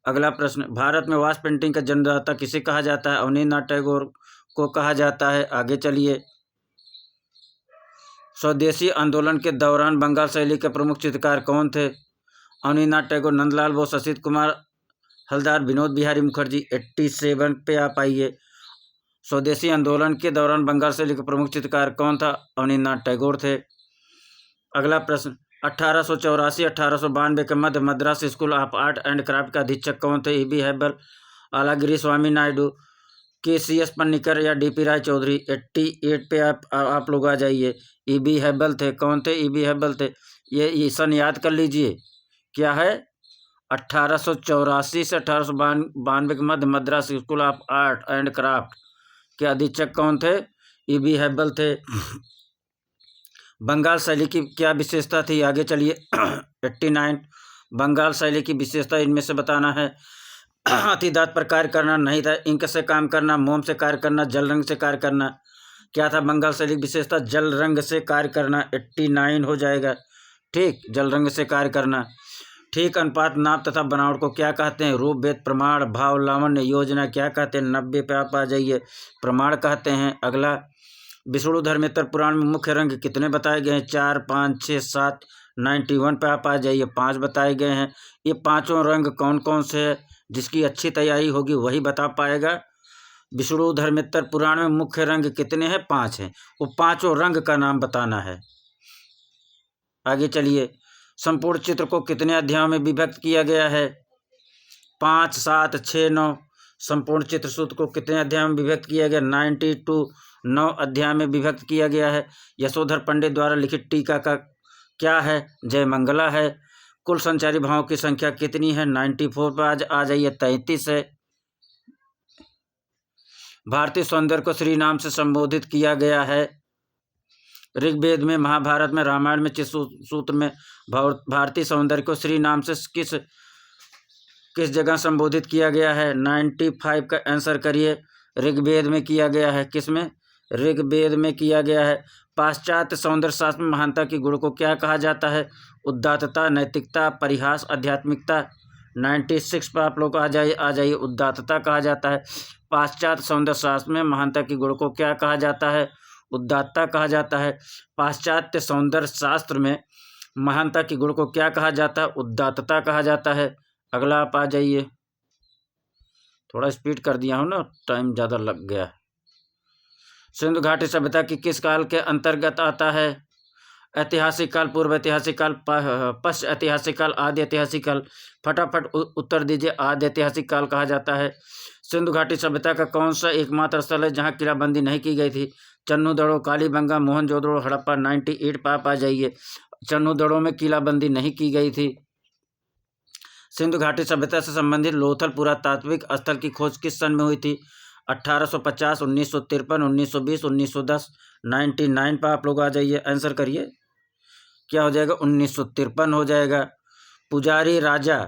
अगला प्रश्न, भारत में वाश पेंटिंग का जन्मदाता किसे कहा जाता है? अवनींद्रनाथ टैगोर को कहा जाता है। आगे चलिए। स्वदेशी आंदोलन के दौरान बंगाल शैली के प्रमुख चित्रकार कौन थे? अवनींद्रनाथ टैगोर, नंदलाल बोस, असित कुमार हलदार, विनोद बिहारी मुखर्जी। 87 पे आप आइए। स्वदेशी आंदोलन के दौरान बंगाल शैली के प्रमुख चित्रकार कौन था? अवनींद्रनाथ टैगोर थे। अगला प्रश्न, 1884-1892 के मध्य Madras school of art and craft का अधीक्षक कौन थे? ई.बी. हेब्बर, आलागिरी स्वामी नायडू, के.सी.एस. पन्नीकर या डी.पी. राय चौधरी। 88 पे आप लोग आ जाइए। ई.बी. हेब्बर थे। कौन थे? ई.बी. हेब्बर थे। ये सन याद कर लीजिए। क्या है? 1884 से 1892 के मध्य Madras school of art and craft के अधीक्षक कौन थे? ई.बी. हेब्बर थे। बंगाल शैली की क्या विशेषता थी? आगे चलिए। 89, बंगाल शैली की विशेषता इनमें से बताना है। हाथी दांत पर कार्य करना, नहीं था। इंक से काम करना, मोम से कार्य करना, जल रंग से कार्य करना। क्या था बंगाल शैली की विशेषता? जल रंग से कार्य करना। 89 हो जाएगा। ठीक, जल रंग से कार्य करना। ठीक, अनुपात, नाप तथा बनावट को क्या कहते हैं? रूप, भेद, प्रमाण, भाव, लावण्य, योजना क्या कहते हैं? 90 पे आप आ जाइए। प्रमाण कहते हैं। अगला, विष्णुधर्मेत्तर पुराण में मुख्य रंग कितने बताए गए हैं? 4, 5, 6, 7। 91 पे आप आ जाइए। 5 बताए गए हैं। ये पांचों रंग कौन कौन से है? जिसकी अच्छी तैयारी होगी वही बता पाएगा। विष्णुधर्मेत्तर पुराण में मुख्य रंग कितने हैं? 5 हैं। वो पांचों रंग का नाम बताना है। आगे चलिए। संपूर्ण चित्र को कितने अध्यायों में विभक्त किया गया है? 5, 7, 6, 9। संपूर्ण चित्र सूत्र को कितने अध्यायों में विभक्त किया गया? 92, 9 अध्याय में विभक्त किया गया है। यशोधर पंडित द्वारा लिखित टीका का क्या है? जय मंगला है। कुल संचारी भावों की संख्या कितनी है? 94 पर आ जाइए। 33 है। भारतीय सौंदर्य को श्री नाम से संबोधित किया गया है। ऋग्वेद में, महाभारत में, रामायण में किस सूत्र में भारतीय सौंदर्य को श्री नाम से किस जगह संबोधित किया गया है? 95 का आंसर करिए। ऋग्वेद में किया गया है। किस में? ऋग्वेद में किया गया है। पाश्चात्य सौंदर्य शास्त्र में महानता के गुण को क्या कहा जाता है? उदात्तता, नैतिकता, परिहास, आध्यात्मिकता। 96 पर आप लोग आ जाइए। उदात्तता कहा जाता है। पाश्चात्य सौंदर्य शास्त्र में महानता के गुण को क्या कहा जाता है? उदात्तता कहा जाता है। पाश्चात्य सौंदर्य शास्त्र में महानता के गुण को क्या कहा जाता है? उदात्तता कहा जाता है। अगला आप आ जाइए। थोड़ा स्पीड कर दिया हूँ ना, टाइम ज़्यादा लग गया। सिंधु घाटी सभ्यता की किस काल के अंतर्गत आता है? ऐतिहासिक काल, पूर्व ऐतिहासिक काल, पश्च ऐतिहासिक काल, आदि ऐतिहासिक काल। फटाफट उत्तर दीजिए। आदि ऐतिहासिक काल कहा जाता है। सिंधु घाटी सभ्यता का कौन सा एकमात्र स्थल है जहाँ किलाबंदी नहीं की गई थी? चन्नूदड़ो, कालीबंगा, मोहनजोदड़ो, हड़प्पा। 98 पर आप आ जाइए। चन्नूदड़ो में किलाबंदी नहीं की गई थी। सिंधु घाटी सभ्यता से संबंधित लोथल पुरातात्विक स्थल की खोज किस सन में हुई थी? 1850, 1953, 1920, 1910। 99 पर आप लोग आ जाइए। आंसर करिए। क्या हो जाएगा? 1953 हो जाएगा। पुजारी राजा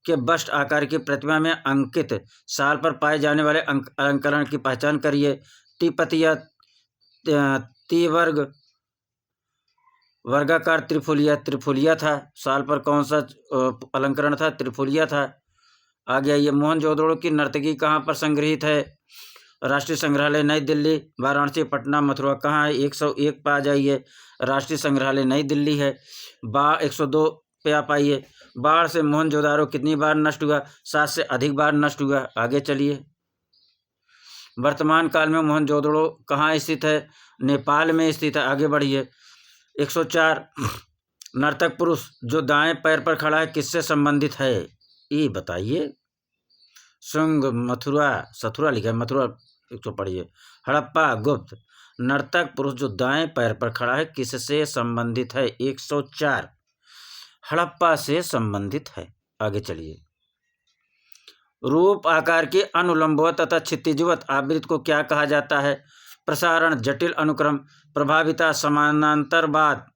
के बस्ट आकार की प्रतिमा में अंकित साल पर पाए जाने वाले अलंकरण की पहचान करिए। तिपतिया, तिवर्ग, वर्गाकार त्रिफुलिया, त्रिफुलिया था। साल पर कौन सा अलंकरण था? त्रिफुलिया था। आ गया ये मोहनजोदड़ो की नर्तकी कहाँ पर संग्रहित है? राष्ट्रीय संग्रहालय नई दिल्ली, वाराणसी, पटना, मथुरा कहाँ है? 101 पे आ जाइए। राष्ट्रीय संग्रहालय नई दिल्ली है। 102 पे आप आइए। बाढ़ से मोहनजोदड़ो कितनी बार नष्ट हुआ? 7 से अधिक बार नष्ट हुआ। आगे चलिए। वर्तमान काल में मोहनजोदड़ो कहाँ स्थित है? नेपाल में स्थित है। आगे बढ़िए। 104 नर्तक पुरुष जो दाएं पैर पर खड़ा है किससे संबंधित है? ये बताइए। शुंग, मथुरा, सथुरा लिखा है, मथुरा 100 पढ़िए। हड़प्पा, गुप्त। नर्तक पुरुष जो दाएं पैर पर खड़ा है किससे संबंधित है? 104 हड़प्पा से संबंधित है। आगे चलिए। रूप आकार की अनुलंबवत तथा क्षितिजवत आवृत्ति को क्या कहा जाता है? प्रसारण, जटिल अनुक्रम, प्रभाविता, समानांतरवाद।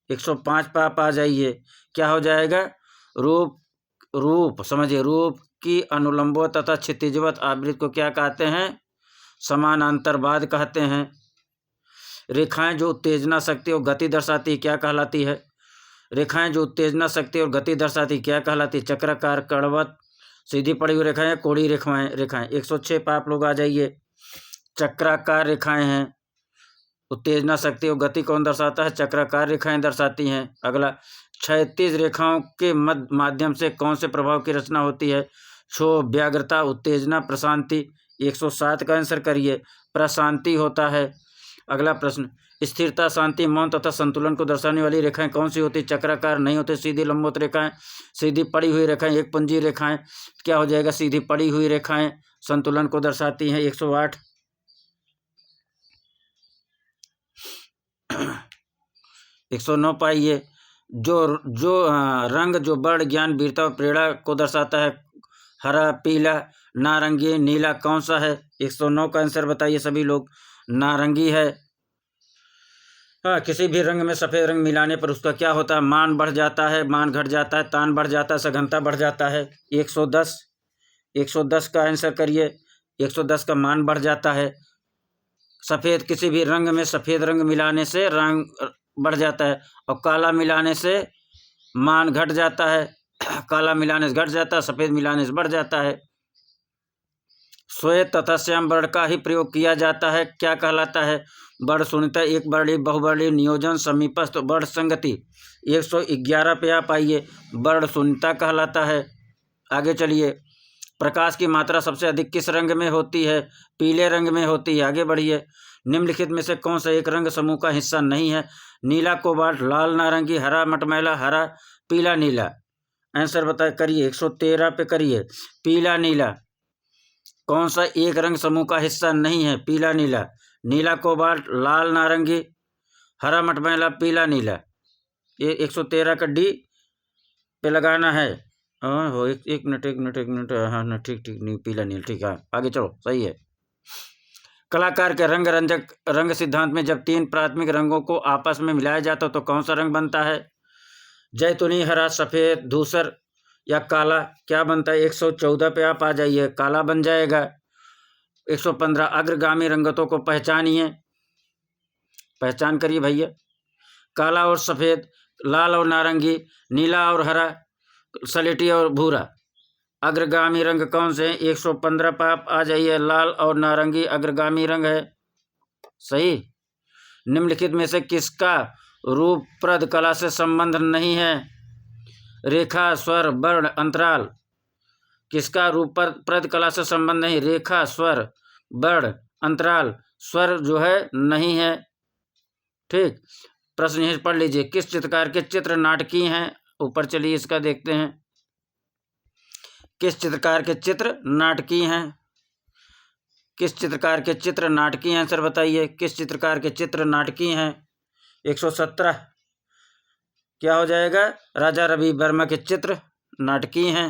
105 पे आप आ जाइए। क्या हो जाएगा? रूप समझिए, रूप की अनुलंबवत तथा क्षितिजवत आवृत्ति को क्या कहते हैं? समानांतरवाद कहते हैं। रेखाएं जो उत्तेजना शक्ति और गति दर्शाती क्या कहलाती है? रेखाएं जो उत्तेजना शक्ति और गति दर्शाती क्या कहलाती? चक्राकार, कड़वत, सीधी पड़ी हुई रेखाएं, कोड़ी रेखाएं। 106 पे आप लोग आ जाइए। चक्राकार रेखाएं हैं। उत्तेजना शक्ति और गति कौन दर्शाता है? चक्राकार रेखाएं दर्शाती हैं। अगला, क्षैतिज रेखाओं के माध्यम से कौन से प्रभाव की रचना होती है? क्षोभ, व्याग्रता, उत्तेजना, प्रशांति। 107 का आंसर करिए। प्रशांति होता है। अगला प्रश्न, स्थिरता, शांति, मौन तथा संतुलन को दर्शाने वाली रेखाएं कौन सी होती? चक्राकार नहीं होती, सीधी लंबवत रेखाएं, सीधी पड़ी हुई रेखाएं, एक पुंजी रेखाएं। क्या हो जाएगा? सीधी पड़ी हुई रेखाएं संतुलन को दर्शाती हैं। 108 109 पाइए। जो रंग जो बड़ ज्ञान, वीरता और प्रेरणा को दर्शाता है, हरा, पीला, नारंगी, नीला कौन सा है? 109 का आंसर बताइए सभी लोग। नारंगी है। हाँ, किसी भी रंग में सफ़ेद रंग मिलाने पर उसका क्या होता है? मान बढ़ जाता है, मान घट जाता है, तान बढ़ जाता है, सघनता बढ़ जाता है। 110 का आंसर करिए। 110 का मान बढ़ जाता है। सफ़ेद, किसी भी रंग में सफ़ेद रंग मिलाने से रंग बढ़ जाता है और काला मिलाने से मान घट जाता है। काला मिलाने से घट जाता है, सफ़ेद मिलाने से बढ़ जाता है। श्वेत तथा श्याम वर्ण का ही प्रयोग किया जाता है, क्या कहलाता है? वर्ण शून्यता, एक वर्णीय, बहुवर्णीय, नियोजन, समीपस्थ, वर्ण संगति। 111 पे आप आइए। वर्ण शून्यता कहलाता है। आगे चलिए। प्रकाश की मात्रा सबसे अधिक किस रंग में होती है? पीले रंग में होती है। आगे बढ़िए। निम्नलिखित में से कौन सा एक रंग समूह का हिस्सा नहीं है? नीला, कोबाल्ट, लाल, नारंगी, हरा, मटमैला, हरा, पीला, नीला। आंसर बताए करिए। 113 पे करिए। पीला, नीला कौन सा एक रंग समूह का हिस्सा नहीं है? पीला, नीला। नीला, कोबाल्ट, लाल, नारंगी, हरा, मटमैला, पीला, नीला। ये 113 का डी पे लगाना है। हाँ हो, एक मिनट। हाँ ना, ठीक नहीं, पीला, नीला, ठीक है। आगे चलो, सही है। कलाकार के रंग रंग सिद्धांत में जब 3 प्राथमिक रंगों को आपस में मिलाया जाता तो कौन सा रंग बनता है? जैतूनी, हरा, सफ़ेद, धूसर या काला क्या बनता है? 114 पे आप आ जाइए। काला बन जाएगा। 115 अग्रगामी रंगतों को पहचानिए। पहचान करिए भैया। काला और सफ़ेद, लाल और नारंगी, नीला और हरा, सलेटी और भूरा। अग्रगामी रंग कौन से हैं? 115 पर आप आ जाइए। लाल और नारंगी अग्रगामी रंग है। सही। निम्नलिखित में से किसका रूपप्रद कला से संबंध नहीं है? रेखा, स्वर, वर्ण, अंतराल। किसका रूपप्रद कला से संबंध नहीं? रेखा, स्वर, वर्ण, अंतराल। स्वर जो है नहीं है। ठीक। प्रश्न यही पढ़ लीजिए। किस चित्रकार के चित्र नाटकीय हैं? ऊपर चलिए, इसका देखते हैं। किस चित्रकार के चित्र नाटकीय हैं? किस चित्रकार के चित्र नाटकीय? आंसर बताइए। किस चित्रकार के चित्र नाटकीय हैं? 117 क्या हो जाएगा? राजा रवि वर्मा के चित्र नाटकीय हैं।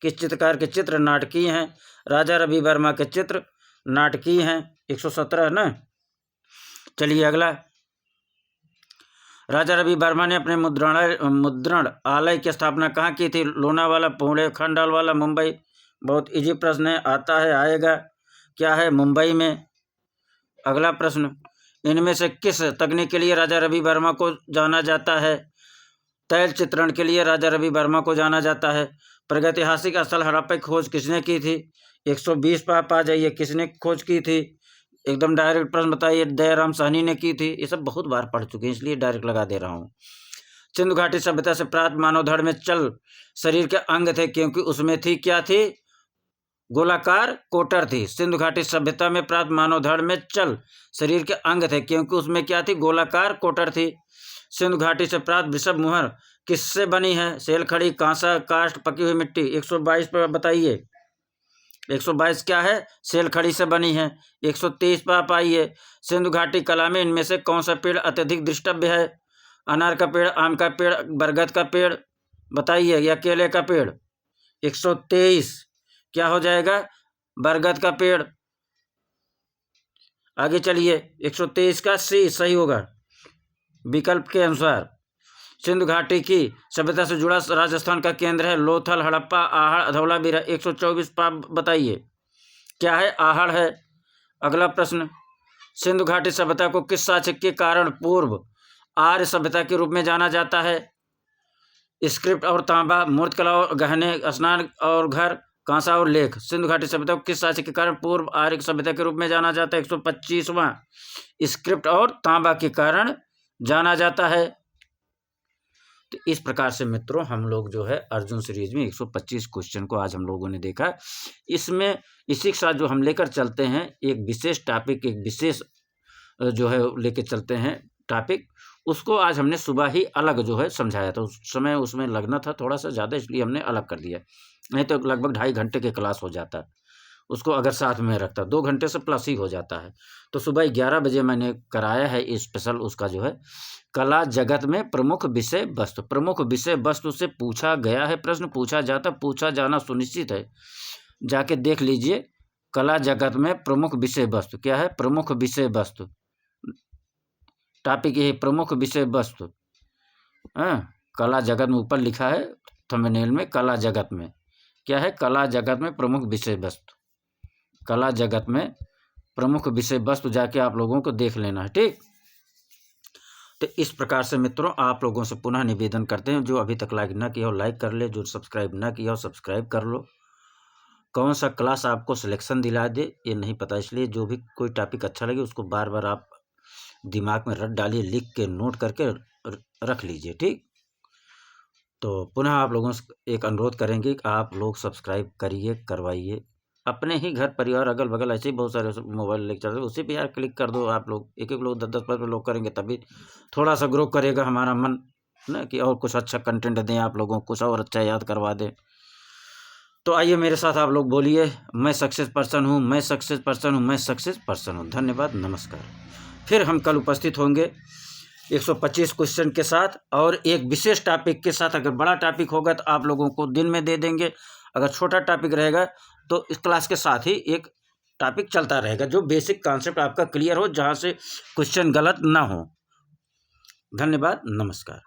किस चित्रकार के चित्र नाटकीय हैं? राजा रवि वर्मा के चित्र नाटकीय हैं। 117 है ना। चलिए अगला। राजा रवि वर्मा ने अपने मुद्रण आलय की स्थापना कहाँ की थी? लोनावाला, पुणे, खंडालवाला, मुंबई। बहुत इजी प्रश्न है, आता है, आएगा। क्या है? मुंबई में। अगला प्रश्न, इनमें से किस तकनीक के लिए राजा रवि वर्मा को जाना जाता है? तैल चित्रण के लिए राजा रवि वर्मा को जाना जाता है। प्रागैतिहासिक स्थल हड़प्पा की खोज किसने की थी? 120 पर आप आ जाइए, किसने खोज की थी? एकदम डायरेक्ट प्रश्न बताइए। दयाराम साहनी ने की थी। ये सब बहुत बार पढ़ चुके हैं, इसलिए डायरेक्ट लगा दे रहा हूँ। सिंधु घाटी सभ्यता से प्राप्त मानव धड़ में चल शरीर के अंग थे, क्योंकि उसमें थी क्या थी? गोलाकार कोटर थी। सिंधु घाटी सभ्यता में प्राप्त मानव धड़ में चल शरीर के अंग थे, क्योंकि उसमें क्या थी? गोलाकार कोटर थी। सिंधु घाटी से प्राप्त वृषभ मुहर किससे बनी है? सेलखड़ी, कांसा, काष्ठ, पकी हुई मिट्टी। 122 पर बताइए। 122 क्या है? सेलखड़ी से बनी है। 123 पर आप आइए। सिंधु घाटी कला में इनमें से कौन सा पेड़ अत्यधिक दृष्टव्य है? अनार का पेड़, आम का पेड़, बरगद का पेड़, बताइए, या केले का पेड़? 123 क्या हो जाएगा? बरगद का पेड़। आगे चलिए। 123 का सी सही होगा विकल्प के अनुसार। सिंधु घाटी की सभ्यता से जुड़ा राजस्थान का केंद्र है लोथल, हड़प्पा, आहड़, धौलावीरा। 124 पर बताइए क्या है? आहड़ है। अगला प्रश्न, सिंधु घाटी सभ्यता को किस साक्ष्य के कारण पूर्व आर्य सभ्यता के रूप में जाना जाता है? स्क्रिप्ट और तांबा, मूर्तिकला और गहने, स्नान और घर, कांसा और लेख। सिंधु घाटी सभ्यता को किस साक्ष्य के कारण पूर्व आर्य सभ्यता के रूप में जाना जाता है? 125वां, स्क्रिप्ट और तांबा के कारण जाना जाता है। तो इस प्रकार से मित्रों हम लोग जो है अर्जुन सीरीज में 125 क्वेश्चन को आज हम लोगों ने देखा। इसमें इसी के साथ जो हम लेकर चलते हैं एक विशेष टॉपिक, एक विशेष जो है लेकर चलते हैं टॉपिक, उसको आज हमने सुबह ही अलग जो है समझाया था। उस समय उसमें लगना था थोड़ा सा ज़्यादा, इसलिए हमने अलग कर दिया, नहीं तो लगभग 2.5 घंटे के क्लास हो जाता। उसको अगर साथ में रखता 2 घंटे से प्लस ही हो जाता है। तो सुबह 11 बजे मैंने कराया है स्पेशल, उसका जो है कला जगत में प्रमुख विषय वस्तु। प्रमुख विषय वस्तु से पूछा गया है प्रश्न, पूछा जाता, पूछा जाना सुनिश्चित है। जाके देख लीजिए। कला जगत में प्रमुख विषय वस्तु क्या है? प्रमुख विषय वस्तु। टॉपिक ये प्रमुख विषय वस्तु। कला जगत में ऊपर लिखा है थंबनेल में, कला जगत में क्या है? कला जगत में प्रमुख विषय वस्तु। कला जगत में प्रमुख विषय वस्तु जाके आप लोगों को देख लेना है, ठीक। तो इस प्रकार से मित्रों आप लोगों से पुनः निवेदन करते हैं, जो अभी तक लाइक ना किया हो लाइक कर ले, जो सब्सक्राइब ना किया हो सब्सक्राइब कर लो। कौन सा क्लास आपको सिलेक्शन दिला दे ये नहीं पता, इसलिए जो भी कोई टॉपिक अच्छा लगे उसको बार बार आप दिमाग में रट डालिए, लिख के नोट करके रख लीजिए, ठीक। तो पुनः आप लोगों से एक अनुरोध करेंगे कि आप लोग सब्सक्राइब करिए, करवाइए। अपने ही घर परिवार अगल बगल ऐसे ही बहुत सारे मोबाइल लेक्चर है, उसी पे यार क्लिक कर दो। आप लोग एक लोग 10-10 लोग करेंगे तभी थोड़ा सा ग्रो करेगा हमारा मन ना, कि और कुछ अच्छा कंटेंट दें आप लोगों को, कुछ और अच्छा याद करवा दें। तो आइए मेरे साथ आप लोग बोलिए, मैं सक्सेस पर्सन हूँ, मैं सक्सेस पर्सन हूँ, मैं सक्सेस पर्सन हूँ। धन्यवाद, नमस्कार। फिर हम कल उपस्थित होंगे 125 क्वेश्चन के साथ और एक विशेष टॉपिक के साथ। अगर बड़ा टॉपिक होगा तो आप लोगों को दिन में दे देंगे, अगर छोटा टॉपिक रहेगा तो इस क्लास के साथ ही एक टॉपिक चलता रहेगा, जो बेसिक कॉन्सेप्ट आपका क्लियर हो, जहाँ से क्वेश्चन गलत ना हो। धन्यवाद, नमस्कार।